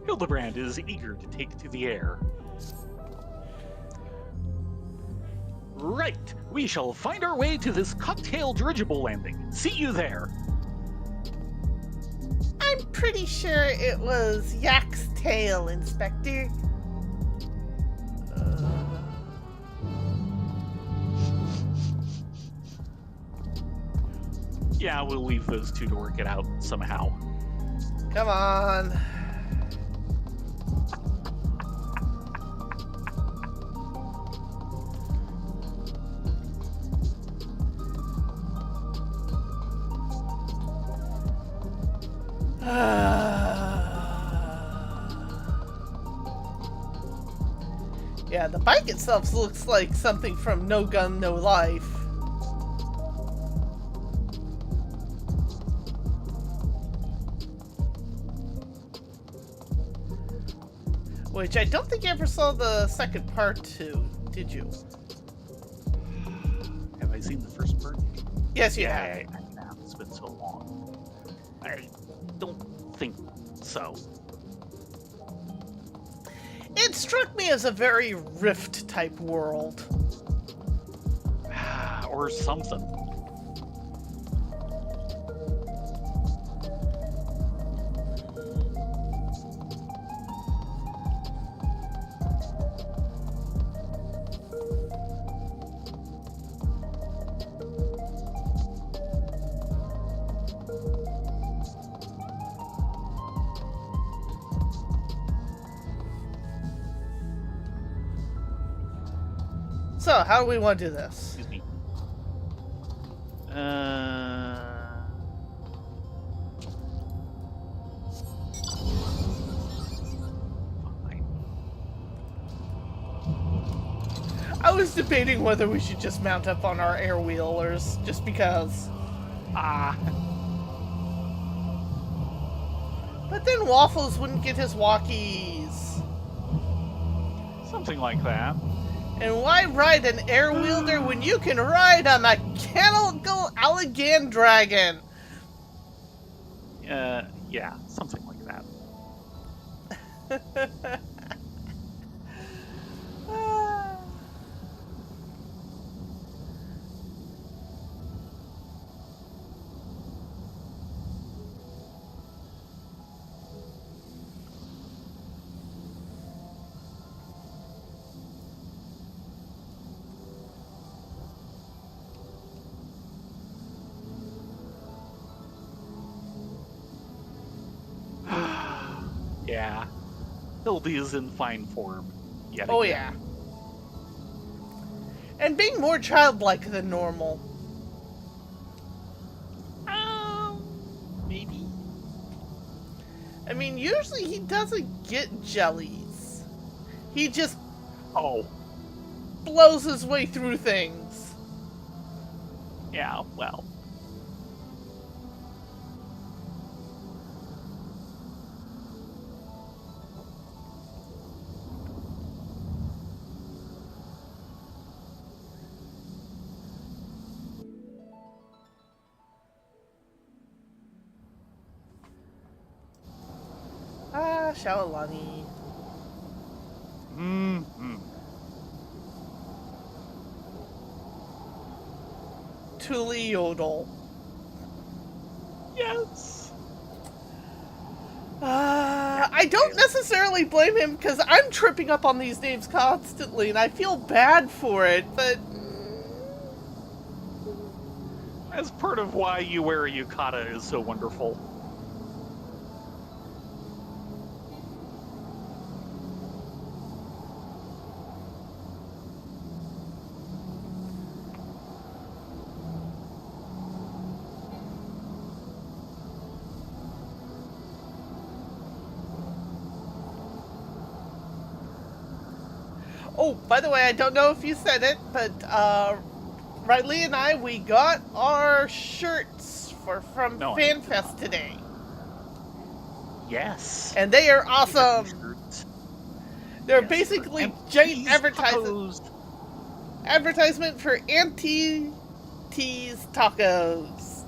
Hildibrand is eager to take to the air. Right, we shall find our way to this cocktail dirigible landing. See you there. I'm pretty sure it was Yak's tail, Inspector. Yeah, we'll leave those two to work it out somehow. Come on. Yeah, the bike itself looks like something from No Gun, No Life. Which I don't think you ever saw the second part to, did you? Have I seen the first part? Yes, you Yeah, have. I have. It's been so long. I don't think so. It struck me as a very Rift type world. Or something. So, how do we want to do this? Excuse me. Fine. I was debating whether we should just mount up on our air wheelers, just because. Ah, But then Waffles wouldn't get his walkies. something like that. And why ride an air wielder when you can ride a mechanical Allegan dragon? Yeah, something like that. Yeah. Hildy is in fine form. Yet Oh again. yeah. And being more childlike than normal. Maybe. I mean, usually he doesn't get jellies. He just Oh, blows his way through things. yeah, well. Ah, Shawalani. Mm-hmm. Tuli Yodel. Yes. I don't necessarily blame him, because I'm tripping up on these names constantly, and I feel bad for it, but... As part of why you wear a yukata is so wonderful. Oh, by the way, I don't know if you said it, but Riley and I, we got our shirts from No, I did FanFest today. Yes. And they are awesome. T-shirts. They're Yes, basically and giant these advertisement for Auntie T's Tacos.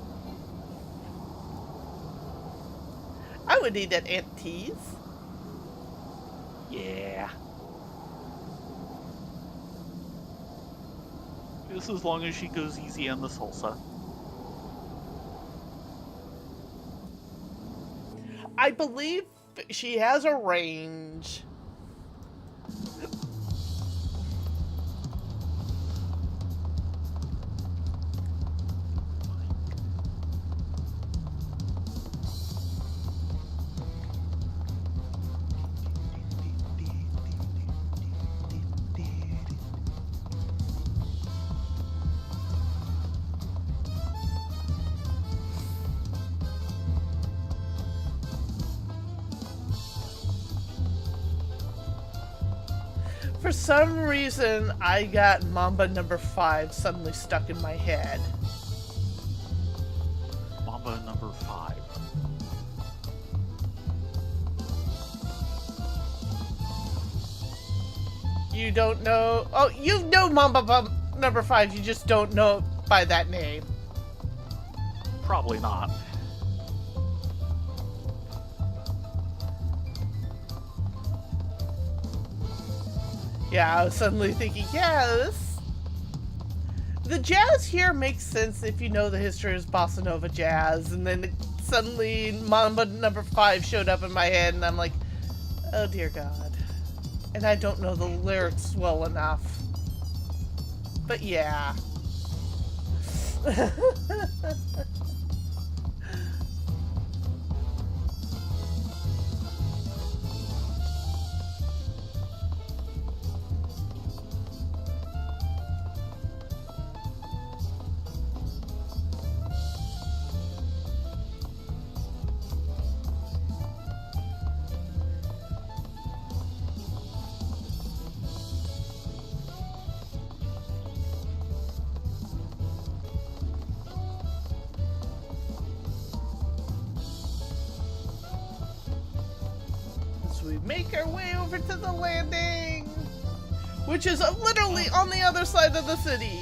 I would eat at Auntie's. Yeah. Just as long as she goes easy on the salsa. I believe she has a range. For some reason, I got Mamba number 5 suddenly stuck in my head. Mamba number 5. You don't know... Oh, you know Mamba number 5, you just don't know it by that name. Probably not. Yeah, I was suddenly thinking, the jazz here makes sense if you know the history of bossa nova jazz, and then suddenly Mamba number 5 showed up in my head, and I'm like, oh dear God. And I don't know the lyrics well enough. But yeah. We make our way over to the landing, which is literally on the other side of the city.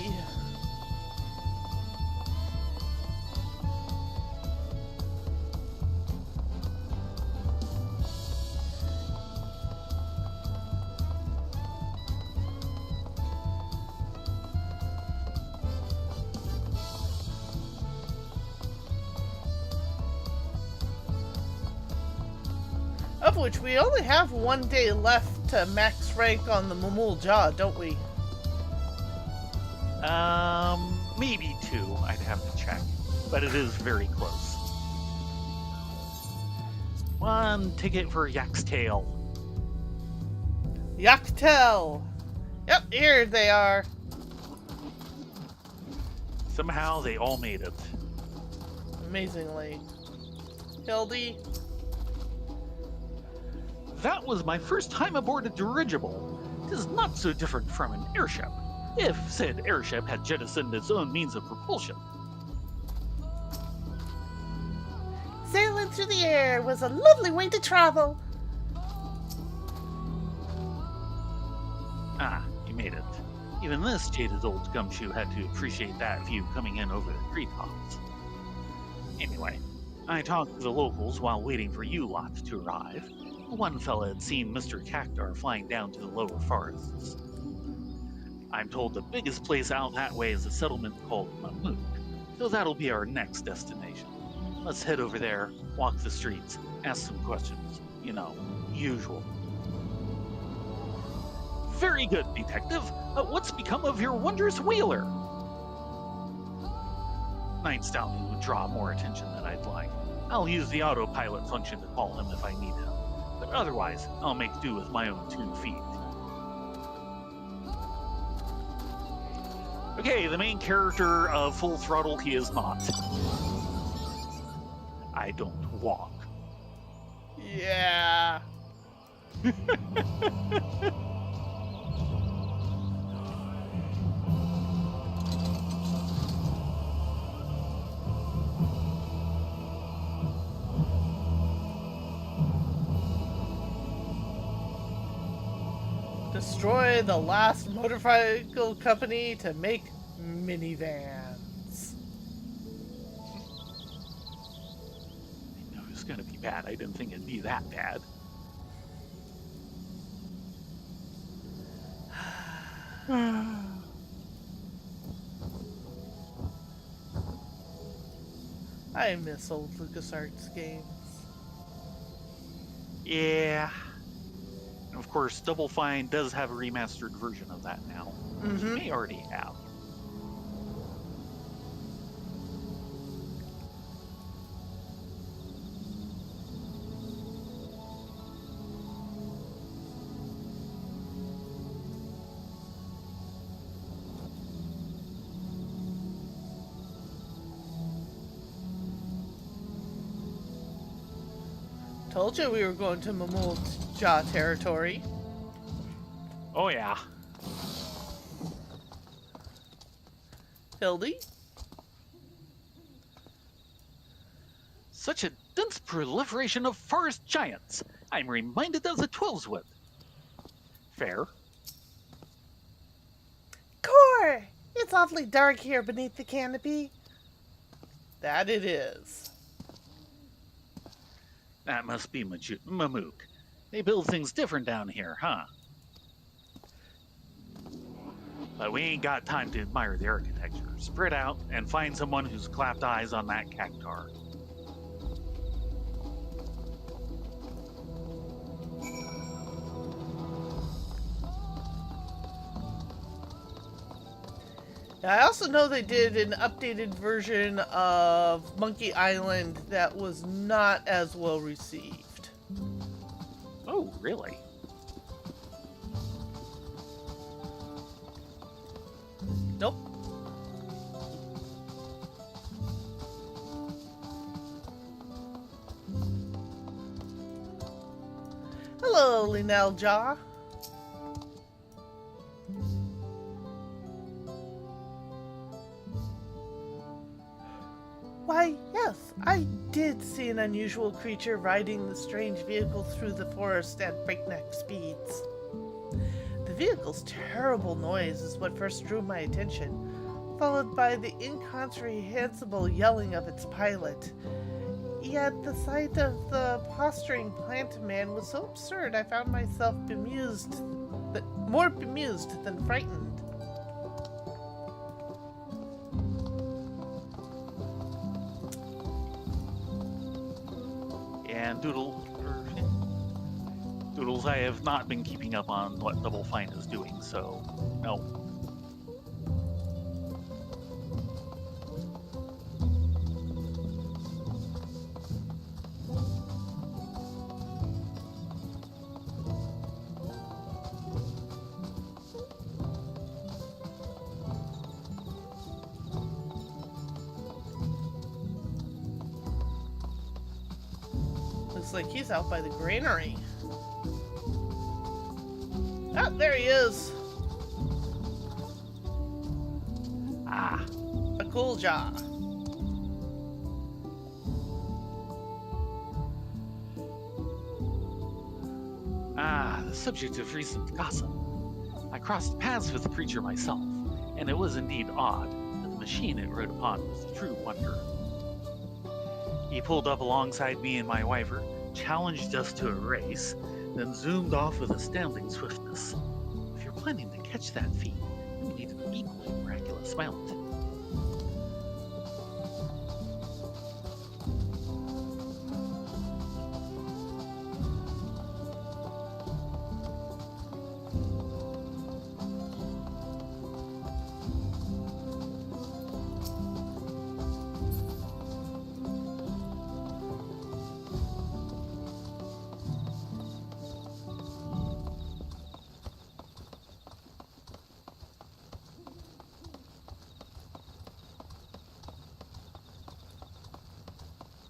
Of which we only have 1 day left to max rank on the Mamul Jaw, don't we? Maybe 2. I'd have to check. But it is very close. 1 ticket for Yak's Tail. Yaktel! Yep, here they are. Somehow they all made it. Amazingly. Hildy? That was my first time aboard a dirigible. It is not so different from an airship, if said airship had jettisoned its own means of propulsion. Sailing through the air was a lovely way to travel. Ah, you made it. Even this jaded old gumshoe had to appreciate that view coming in over the treetops. Anyway, I talked to the locals while waiting for you lot to arrive. One fella had seen Mr. Cactar flying down to the lower forests. I'm told the biggest place out that way is a settlement called Mamook, so that'll be our next destination. Let's head over there, walk the streets, ask some questions. You know, usual. Very good, detective. What's become of your wondrous wheeler? Night Stallion would draw more attention than I'd like. I'll use the autopilot function to call him if I need him. But otherwise, I'll make do with my own 2 feet. Okay, the main character of Full Throttle, he is not. I don't walk. Yeah. Destroy the last motorcycle company to make minivans. I know it was gonna be bad. I didn't think it'd be that bad. I miss old LucasArts games. Yeah. And of course, Double Fine does have a remastered version of that now. Which you may already have. Told you we were going to Mamul Jaw territory. Oh yeah. Hildy? Such a dense proliferation of forest giants. I'm reminded of the 12's wood. Fair. Core! It's awfully dark here beneath the canopy. That it is. That must be Mamook. They build things different down here, huh? But we ain't got time to admire the architecture. Spread out and find someone who's clapped eyes on that cactar. I also know they did an updated version of Monkey Island that was not as well received. Oh, really? Nope. Hello, Linnell Jaw. Why, yes, I did see an unusual creature riding the strange vehicle through the forest at breakneck speeds. The vehicle's terrible noise is what first drew my attention, followed by the incomprehensible yelling of its pilot. Yet the sight of the posturing plant man was so absurd I found myself more bemused than frightened. And Doodles, I have not been keeping up on what Double Fine is doing, so no. Looks like he's out by the granary. Oh, there he is. Ah, A cool jaw. the subject of recent gossip. I crossed paths with the creature myself, and it was indeed odd, but the machine it rode upon was a true wonder. He pulled up alongside me and my wyvern, challenged us to a race, then zoomed off with astounding swiftness. If you're planning to catch that feat, you'll need an equally miraculous mount.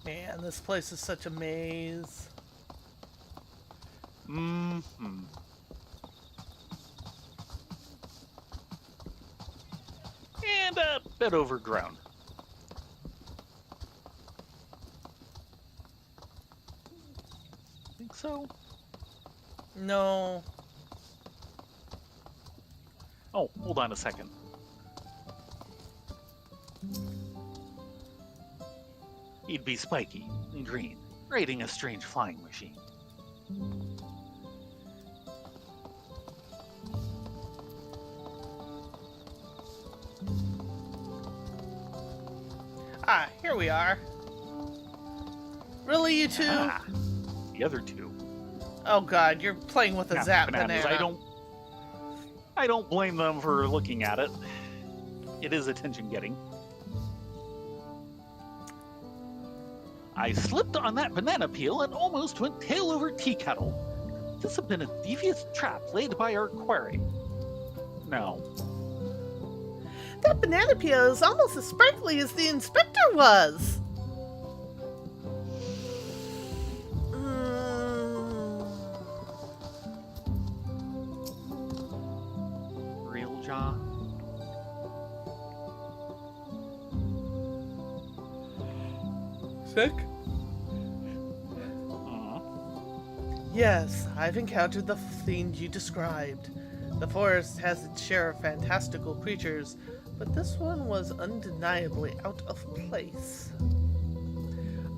Man, this place is such a maze. Mm-hmm. And a bit overgrown. Think so? No. Oh, hold on a second. He'd be spiky and green, raiding a strange flying machine. Ah, here we are. Really, you two? Ah, the other two. Oh god, you're playing with a Now, zap bananas, banana. I don't blame them for looking at it. It is attention-getting. I slipped on that banana peel and almost went tail over tea kettle. Could this have been a devious trap laid by our quarry? No. That banana peel is almost as sparkly as the inspector was. Real jaw? Sick? Yes, I've encountered the fiend you described. The forest has its share of fantastical creatures, but this one was undeniably out of place.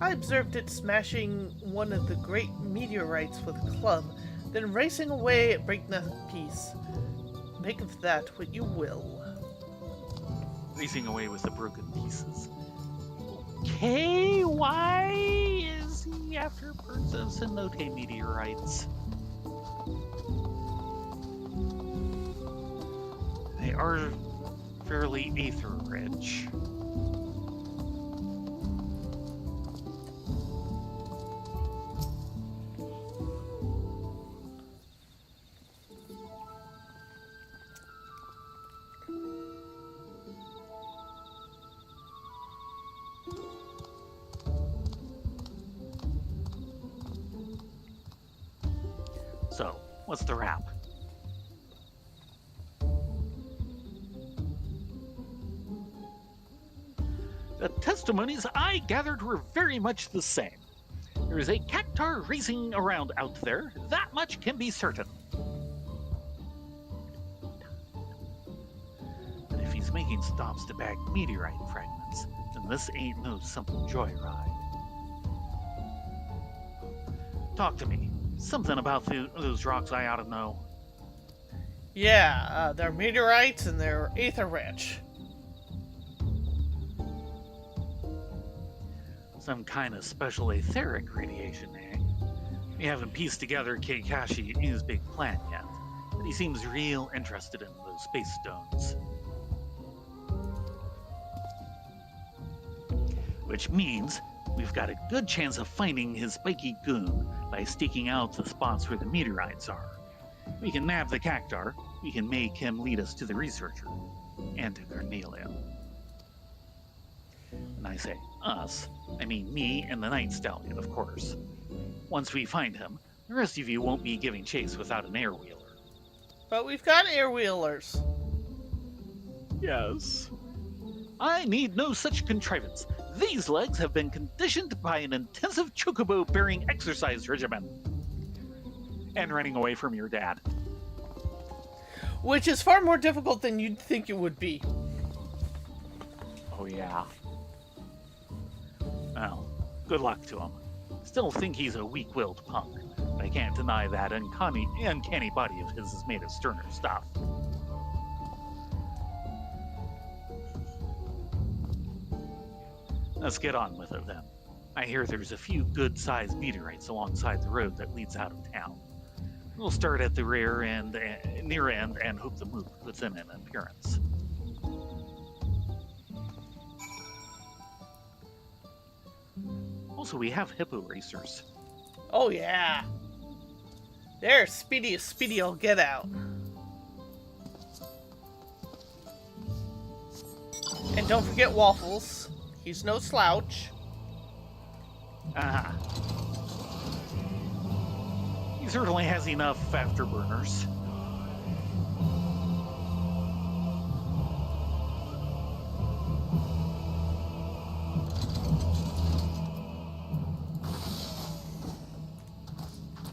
I observed it smashing one of the great meteorites with a club, then racing away at breakneck pace. Make of that what you will. Racing away with the broken pieces. Okay, why is he after birds of cenote meteorites? They are fairly aether-rich. So, what's the wrap? The testimonies I gathered were very much the same. There is a cactar racing around out there, that much can be certain. But if he's making stops to bag meteorite fragments, then this ain't no simple joyride. Talk to me. Something about those rocks I ought to know. Yeah, they're meteorites and they're aether-rich. Some kind of special etheric radiation, eh? We haven't pieced together Keikashi and his big plan yet, but he seems real interested in those space stones. Which means we've got a good chance of finding his spiky goon by staking out the spots where the meteorites are. We can nab the cactar, we can make him lead us to the researcher, and to Cornelia. And I say us, I mean me and the Night Stallion, of course. Once we find him, the rest of you won't be giving chase without an airwheeler. But we've got airwheelers. Yes. I need no such contrivance. These legs have been conditioned by an intensive chocobo-bearing exercise regimen. And running away from your dad. Which is far more difficult than you'd think it would be. Oh yeah. Well, good luck to him. Still think he's a weak-willed punk, but I can't deny that uncanny body of his is made of sterner stuff. Let's get on with it then. I hear there's a few good-sized meteorites alongside the road that leads out of town. We'll start at the near end, and hope the move puts in an appearance. Also, we have hippo racers. Oh yeah. They're speedy as speedy will get out. And don't forget Waffles. He's no slouch. Ah. He certainly has enough afterburners.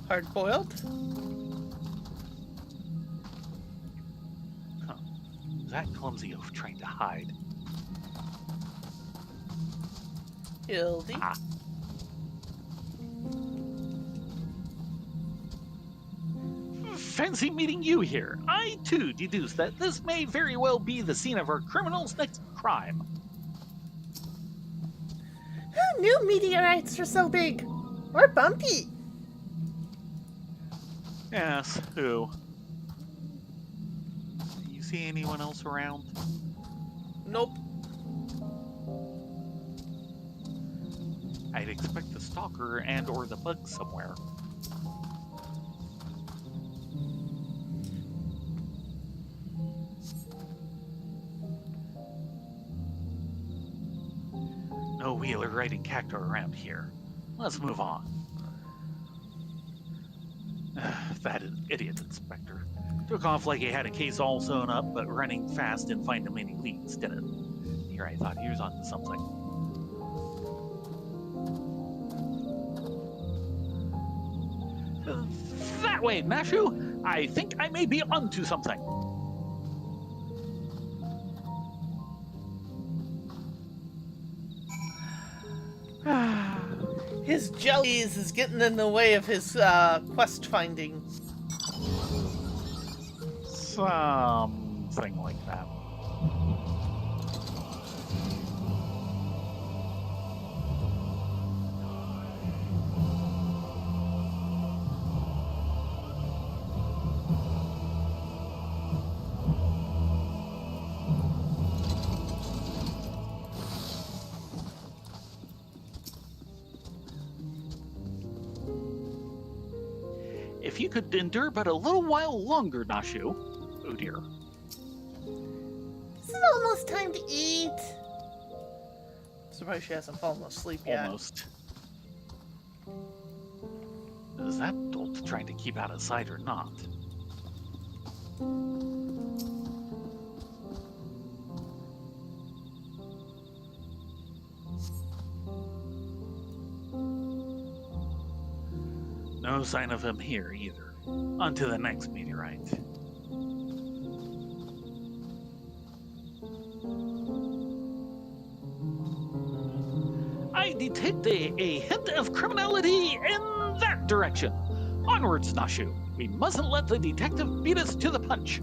Hard-boiled. Huh. Is that clumsy oaf trying to hide? Hildy. Ah. Fancy meeting you here. I, too, deduce that this may very well be the scene of our criminal's next crime. Who knew meteorites are so big? Or bumpy? Yes, who? You see anyone else around? Nope. I'd expect the stalker and or the bug somewhere. No wheeler riding cactar around here. Let's move on. That idiot inspector. Took off like he had a case all sewn up, but running fast didn't find him any leads, did it? Here I thought he was onto something. That way, Nashu! I think I may be onto something. His jellies is getting in the way of his quest finding. Something like that. If you could endure but a little while longer, Nashu. Oh dear. Is it almost time to eat? Surprised she hasn't fallen asleep yet. Almost. Is that dolt trying to keep out of sight or not? No sign of him here either. On to the next meteorite. I detect a hint of criminality in that direction. Onwards, Nashu. We mustn't let the detective beat us to the punch.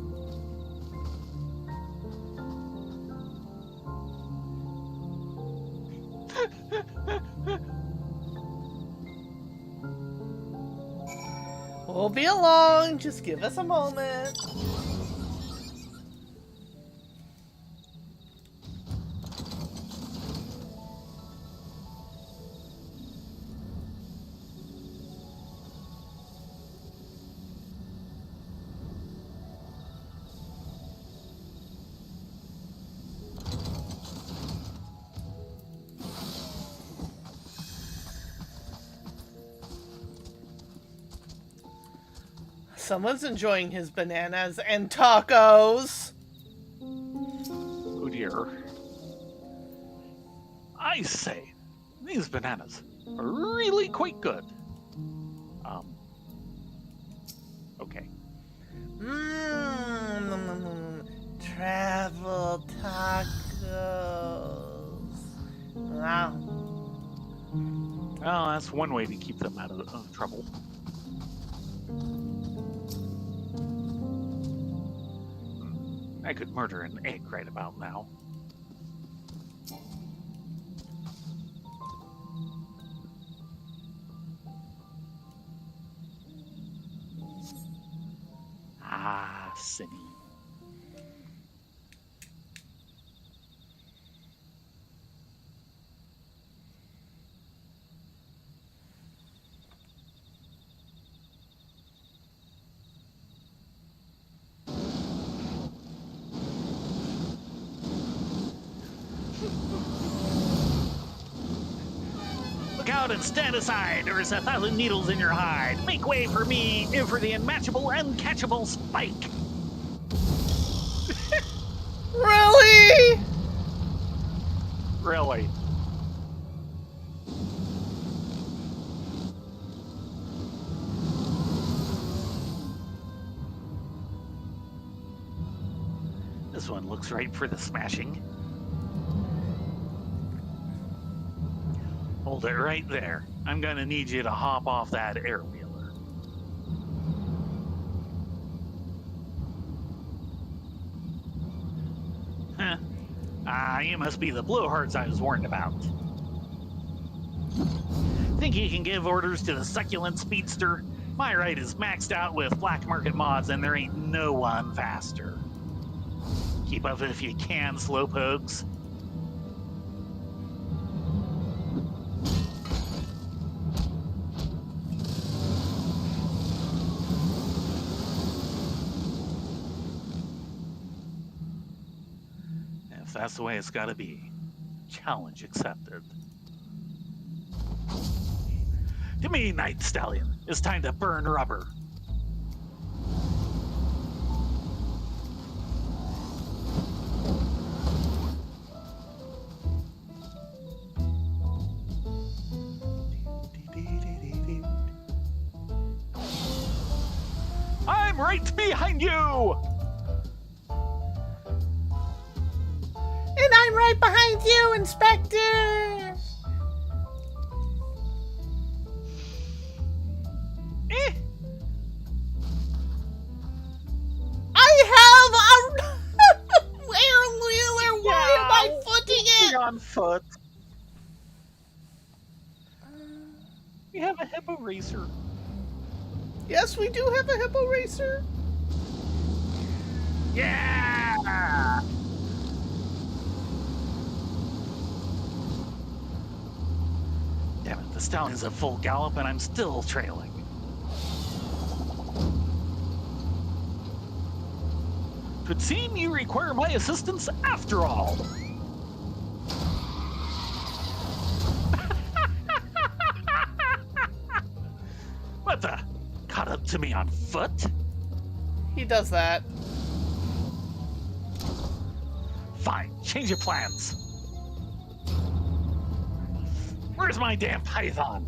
We'll be along. Just give us a moment. Someone's enjoying his bananas and tacos. Oh dear. I say, these bananas are really quite good. Okay. Travel tacos. Wow. Well, that's one way to keep them out of trouble. I could murder an egg right about now. Ah, Cindy. Look out and stand aside. There's 1,000 needles in your hide. Make way for me and for the unmatchable, uncatchable Spike. Really? Really? This one looks right for the smashing. Hold it right there. I'm gonna need you to hop off that air wheeler. Huh. Ah, you must be the blowhards I was warned about. Think you can give orders to the succulent speedster? My ride is maxed out with black market mods and there ain't no one faster. Keep up if you can, slowpokes. If that's the way it's gotta be, challenge accepted. To me, Night Stallion, it's time to burn rubber. I'm right behind you! And I'm right behind you, Inspector! foot. We have a hippo racer. Yes, we do have a hippo racer. Yeah! Damn it, the stallion's at full gallop and I'm still trailing. Could seem you require my assistance after all. What the? Caught up to me on foot? He does that. Fine, change your plans. Where's my damn python?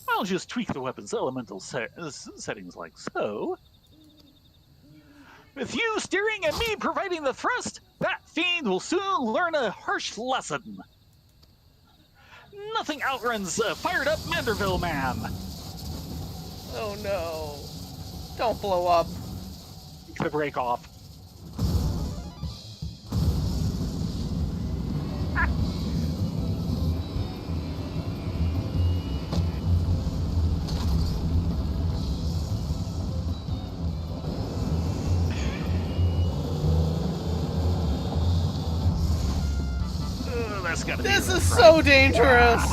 I'll just tweak the weapon's elemental settings like so. With you steering and me providing the thrust, that fiend will soon learn a harsh lesson. Nothing outruns fired up Manderville man. Oh no. Don't blow up. Take the brake off. That's gotta be This rough, is right? so dangerous.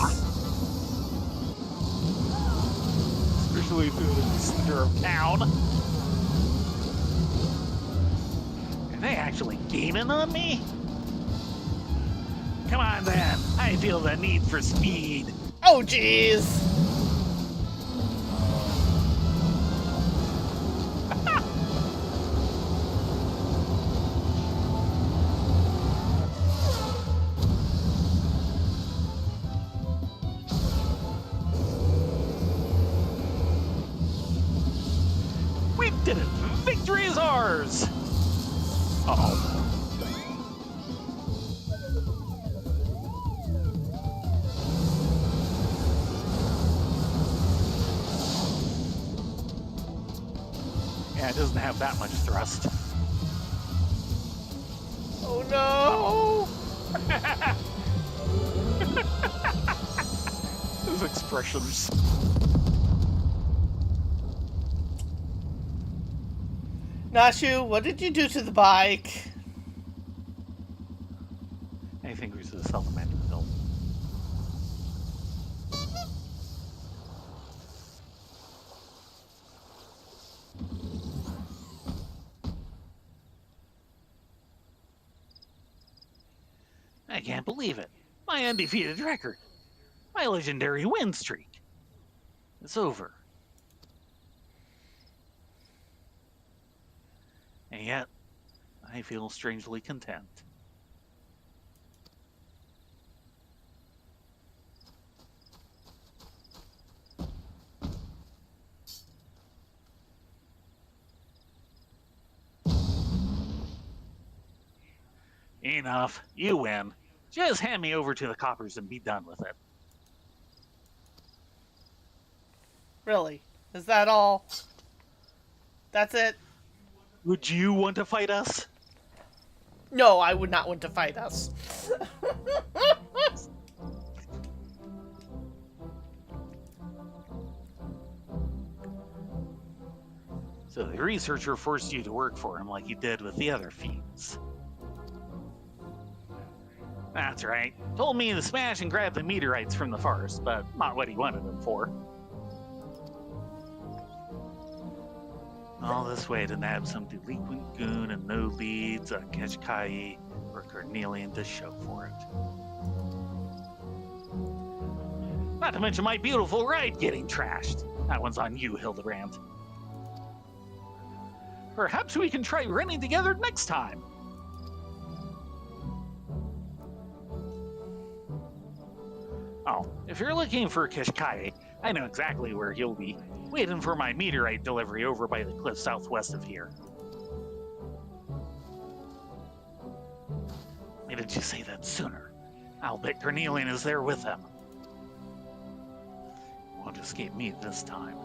Especially through the center of town. Are they actually gaining on me? Come on then, I feel the need for speed. Oh jeez. We did it! Victory is ours! Uh-oh. Yeah, it doesn't have that much thrust. Oh no. Those expressions. Nashu, what did you do to the bike? Anything goes to the south of Manderville. I can't believe it. My undefeated record. My legendary win streak. It's over. And yet, I feel strangely content. Enough. You win. Just hand me over to the coppers and be done with it. Really? Is that all? That's it? Would you want to fight us? No, I would not want to fight us. So the researcher forced you to work for him like you did with the other fiends. That's right. Told me to smash and grab the meteorites from the forest, but not what he wanted them for. All this way to nab some delinquent goon and no leads on Keshkai or Cornelian to show for it. Not to mention my beautiful ride getting trashed. That one's on you, Hildibrand. Perhaps we can try running together next time. Oh, if you're looking for Keshkai, I know exactly where he'll be, waiting for my meteorite delivery over by the cliff southwest of here. Why didn't you say that sooner? I'll bet Cornelian is there with them. Won't escape me this time.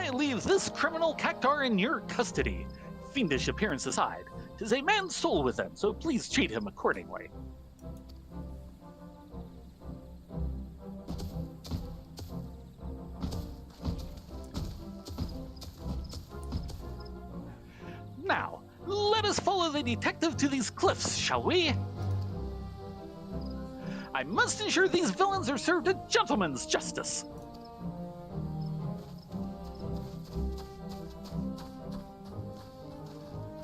I leave this criminal cactar in your custody. Fiendish appearance aside, 'tis a man's soul within, so please treat him accordingly. Now, let us follow the detective to these cliffs, shall we? I must ensure these villains are served a gentleman's justice.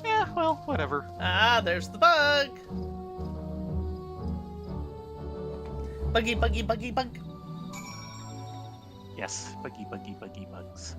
Yeah, well, whatever. Ah, there's the bug. Buggy, buggy, buggy, bug. Yes, buggy, buggy, buggy bugs.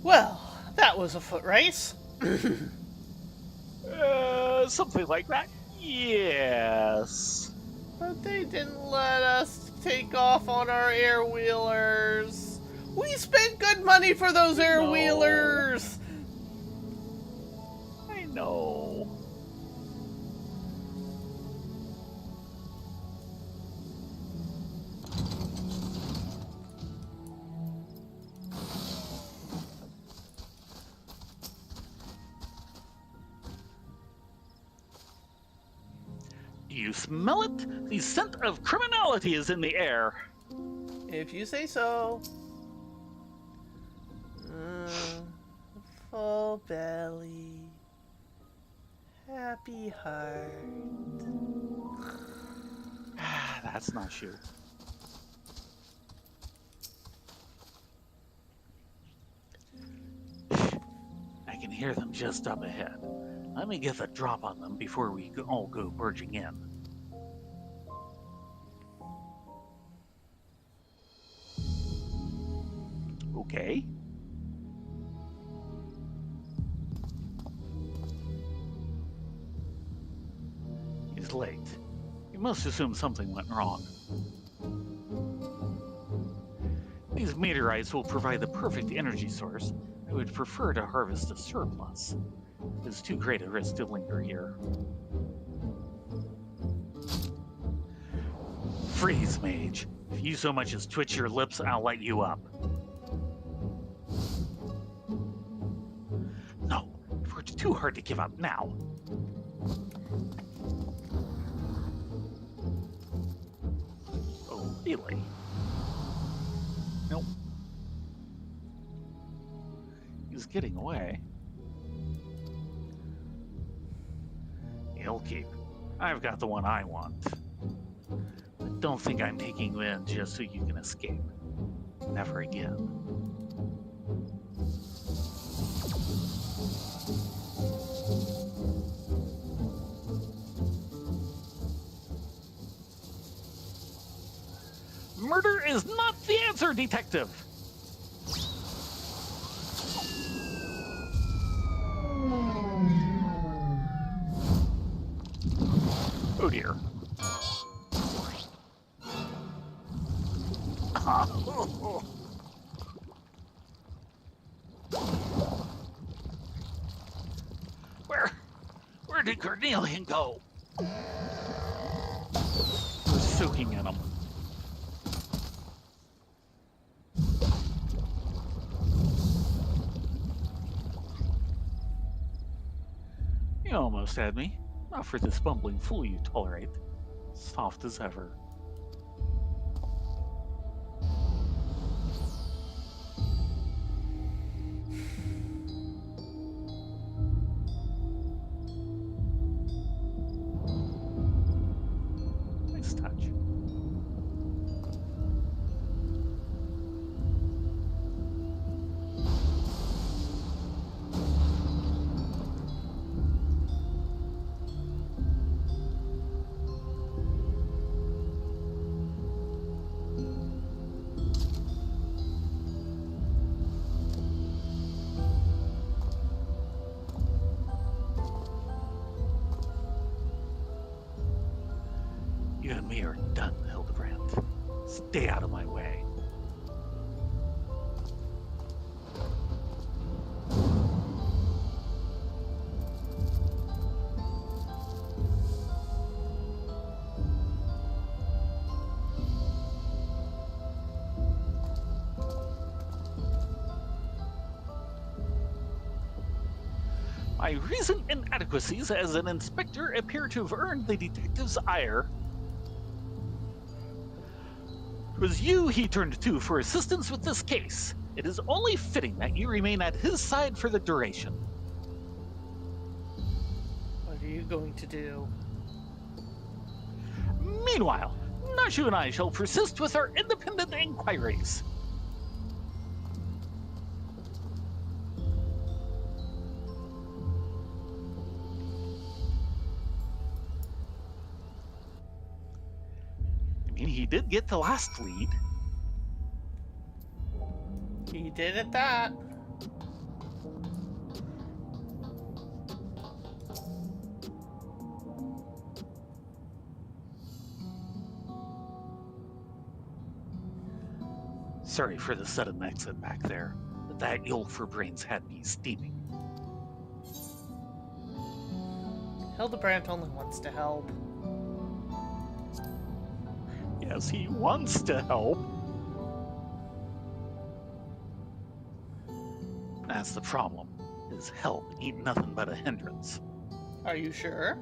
Well, that was a foot race. Something like that. Yes. But they didn't let us take off on our air wheelers. We spent good money for those air No. wheelers. I know. You smell it? The scent of criminality is in the air. If you say so. Full belly. Happy heart. That's not you. I can hear them just up ahead. Let me get the drop on them before we all go barging in. Okay. He's late. You must assume something went wrong. These meteorites will provide the perfect energy source. I would prefer to harvest a surplus. It's too great a risk to linger here. Freeze, mage. If you so much as twitch your lips, I'll light you up. No, for it's too hard to give up now. Oh, really? Nope. He's getting away. He'll keep. I've got the one I want. But don't think I'm taking you in just so you can escape. Never again. Murder is not the answer, detective! Oh dear. Where did Carnelian go? We're soaking in them. You almost had me. Not for this bumbling fool you tolerate. Soft as ever. We are done, Hildibrand. Stay out of my way. My recent inadequacies as an inspector appear to have earned the detective's ire. It was you he turned to for assistance with this case. It is only fitting that you remain at his side for the duration. What are you going to do? Meanwhile, Nashu and I shall persist with our independent inquiries. I mean, he did get the last lead. He did at that. Sorry for the sudden exit back there, but that yolk for brains had me steaming. Hildibrand only wants to help. Yes, he wants to help. That's the problem. His help ain't nothing but a hindrance. Are you sure?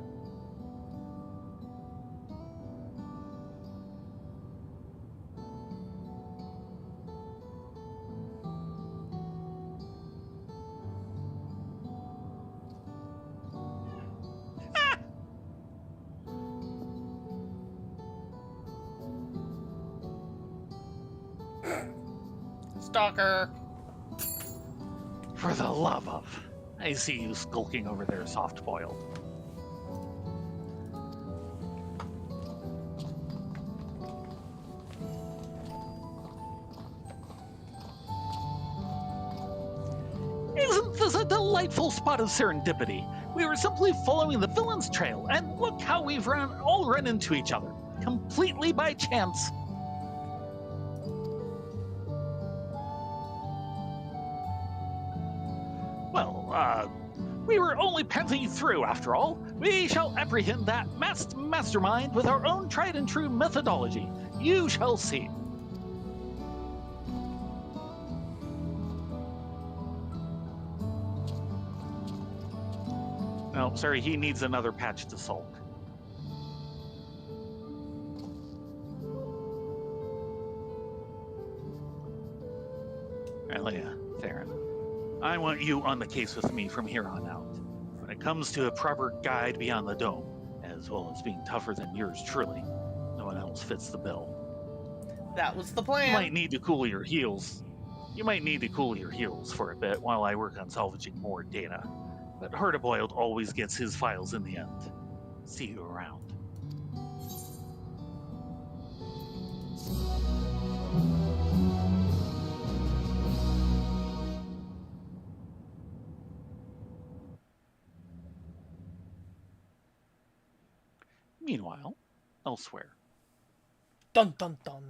Stalker. For the love of... I see you skulking over there, soft-boiled. Isn't this a delightful spot of serendipity? We were simply following the villain's trail, and look how we've all run into each other, completely by chance. Well, we were only passing through after all. We shall apprehend that masked mastermind with our own tried and true methodology. You shall see. No, sorry, he needs another patch to sulk. Elia, Theron, I want you on the case with me from here on out. When it comes to a proper guide beyond the dome, as well as being tougher than yours truly, no one else fits the bill. That was the plan. You might need to cool your heels. You might need to cool your heels for a bit while I work on salvaging more data. But Hardiboild always gets his files in the end. See you around. Meanwhile, elsewhere. Dun dun dun.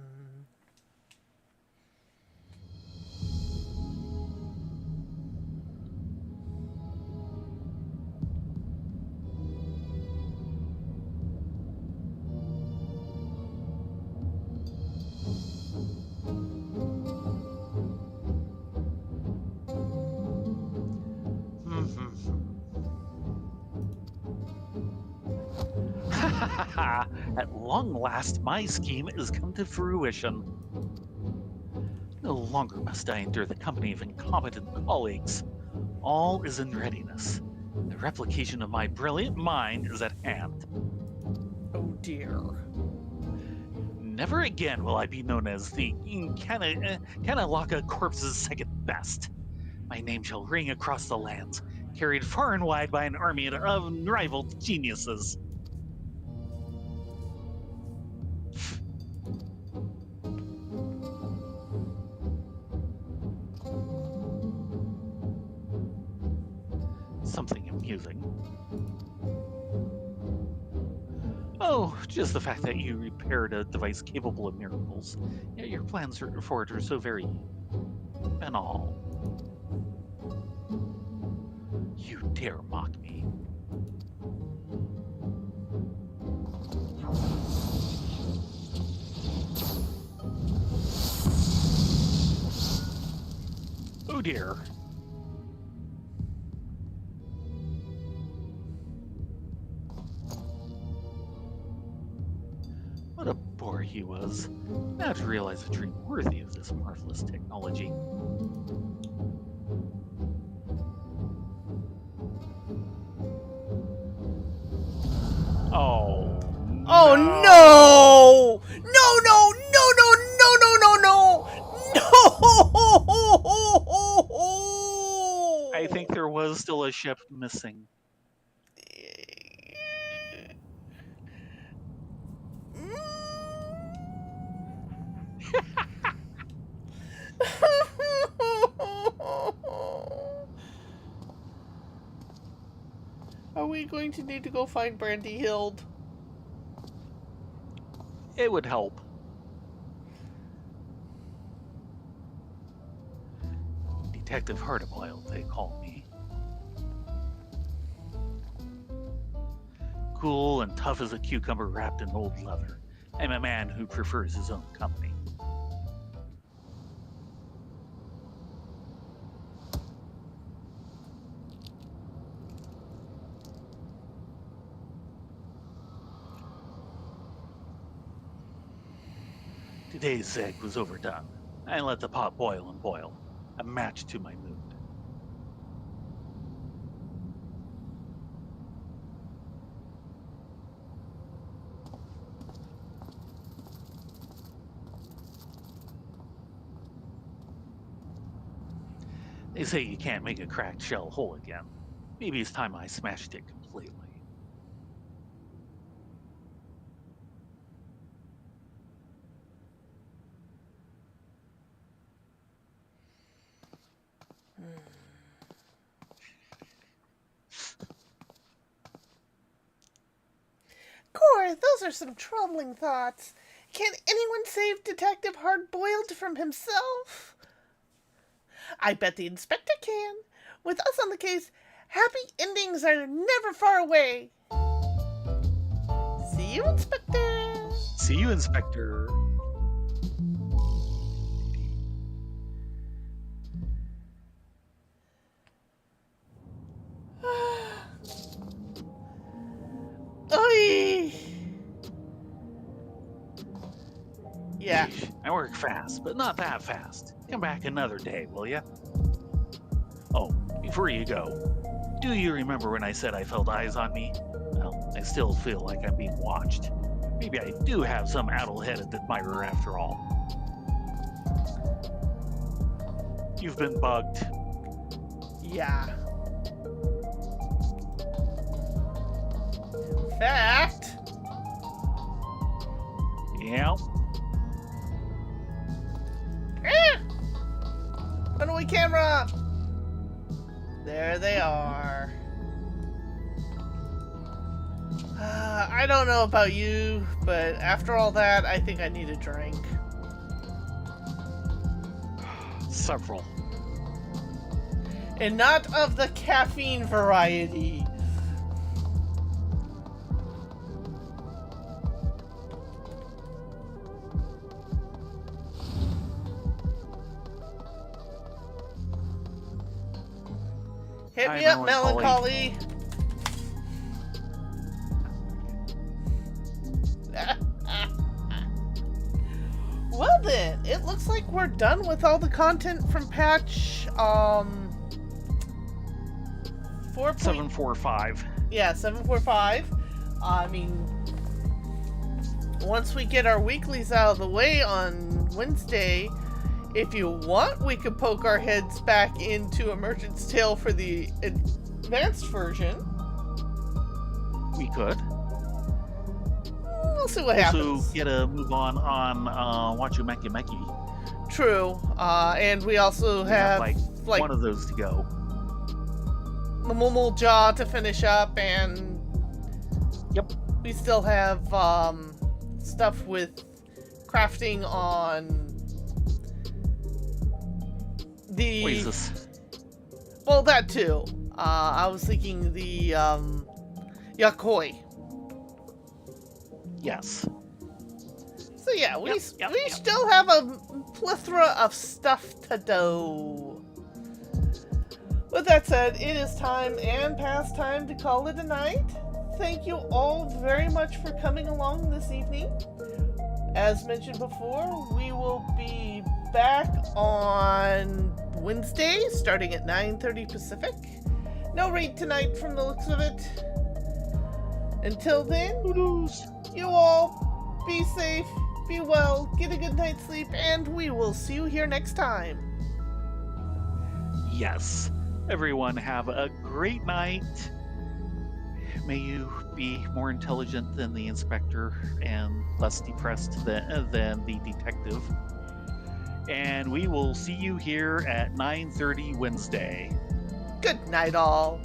At long last, my scheme has come to fruition. No longer must I endure the company of incompetent colleagues. All is in readiness. The replication of my brilliant mind is at hand. Oh dear. Never again will I be known as the Kanalaka Corpse's second best. My name shall ring across the lands, carried far and wide by an army of unrivaled geniuses. Something amusing. Oh, just the fact that you repaired a device capable of miracles. Yeah, your plans for it are so very banal. You dare mock me. Oh dear. What a bore he was. Now to realize a dream worthy of this marvelous technology. Oh. Oh no! No! No! No! No! No! No! No! No! I think there was still a ship missing. Are we going to need to go find Brandy Hild? It would help. Detective Hardiboild, they call me. Cool and tough as a cucumber wrapped in old leather. I'm a man who prefers his own company. Today's egg was overdone. I let the pot boil and boil, a match to my mood. They say you can't make a cracked shell whole again. Maybe it's time I smashed it completely. Cor, those are some troubling thoughts. Can anyone save Detective Hardboiled from himself? I bet the inspector can. With us on the case, happy endings are never far away. See you, Inspector. See you, Inspector. Oy. Yeah. Yeesh, I work fast, but not that fast. Come back another day, will ya? Oh, before you go, do you remember when I said I felt eyes on me? Well, I still feel like I'm being watched. Maybe I do have some addle-headed admirer after all. You've been bugged. Yeah. In fact, Yeah. run away, camera. There they are. I don't know about you, but after all that, I think I need a drink. Several. And not of the caffeine variety. Hit Hi, me up, Melancholy. Melancholy. Well then, it looks like we're done with all the content from patch 4. 745. Yeah, 745. I mean, once we get our weeklies out of the way on Wednesday, if you want, we could poke our heads back into A Merchant's Tale for the advanced version. We could. We'll see what Also, happens. get a move on Wachu Meki Meki. True. And we also We have, like one of those to go. Mamumal Jaw to finish up, and Yep. We still have stuff with crafting on the... What is this? Well, that too. I was thinking the Yakoi. Yes. So yeah, we Yep. still have a plethora of stuff to do. With that said, it is time and past time to call it a night. Thank you all very much for coming along this evening. As mentioned before, we will be back on Wednesday, starting at 9:30 Pacific. No raid tonight from the looks of it. Until then, you all be safe, be well, get a good night's sleep, and we will see you here next time. Yes. Everyone have a great night. May you be more intelligent than the inspector and less depressed than the detective. And we will see you here at 9:30 Wednesday. Good night, all.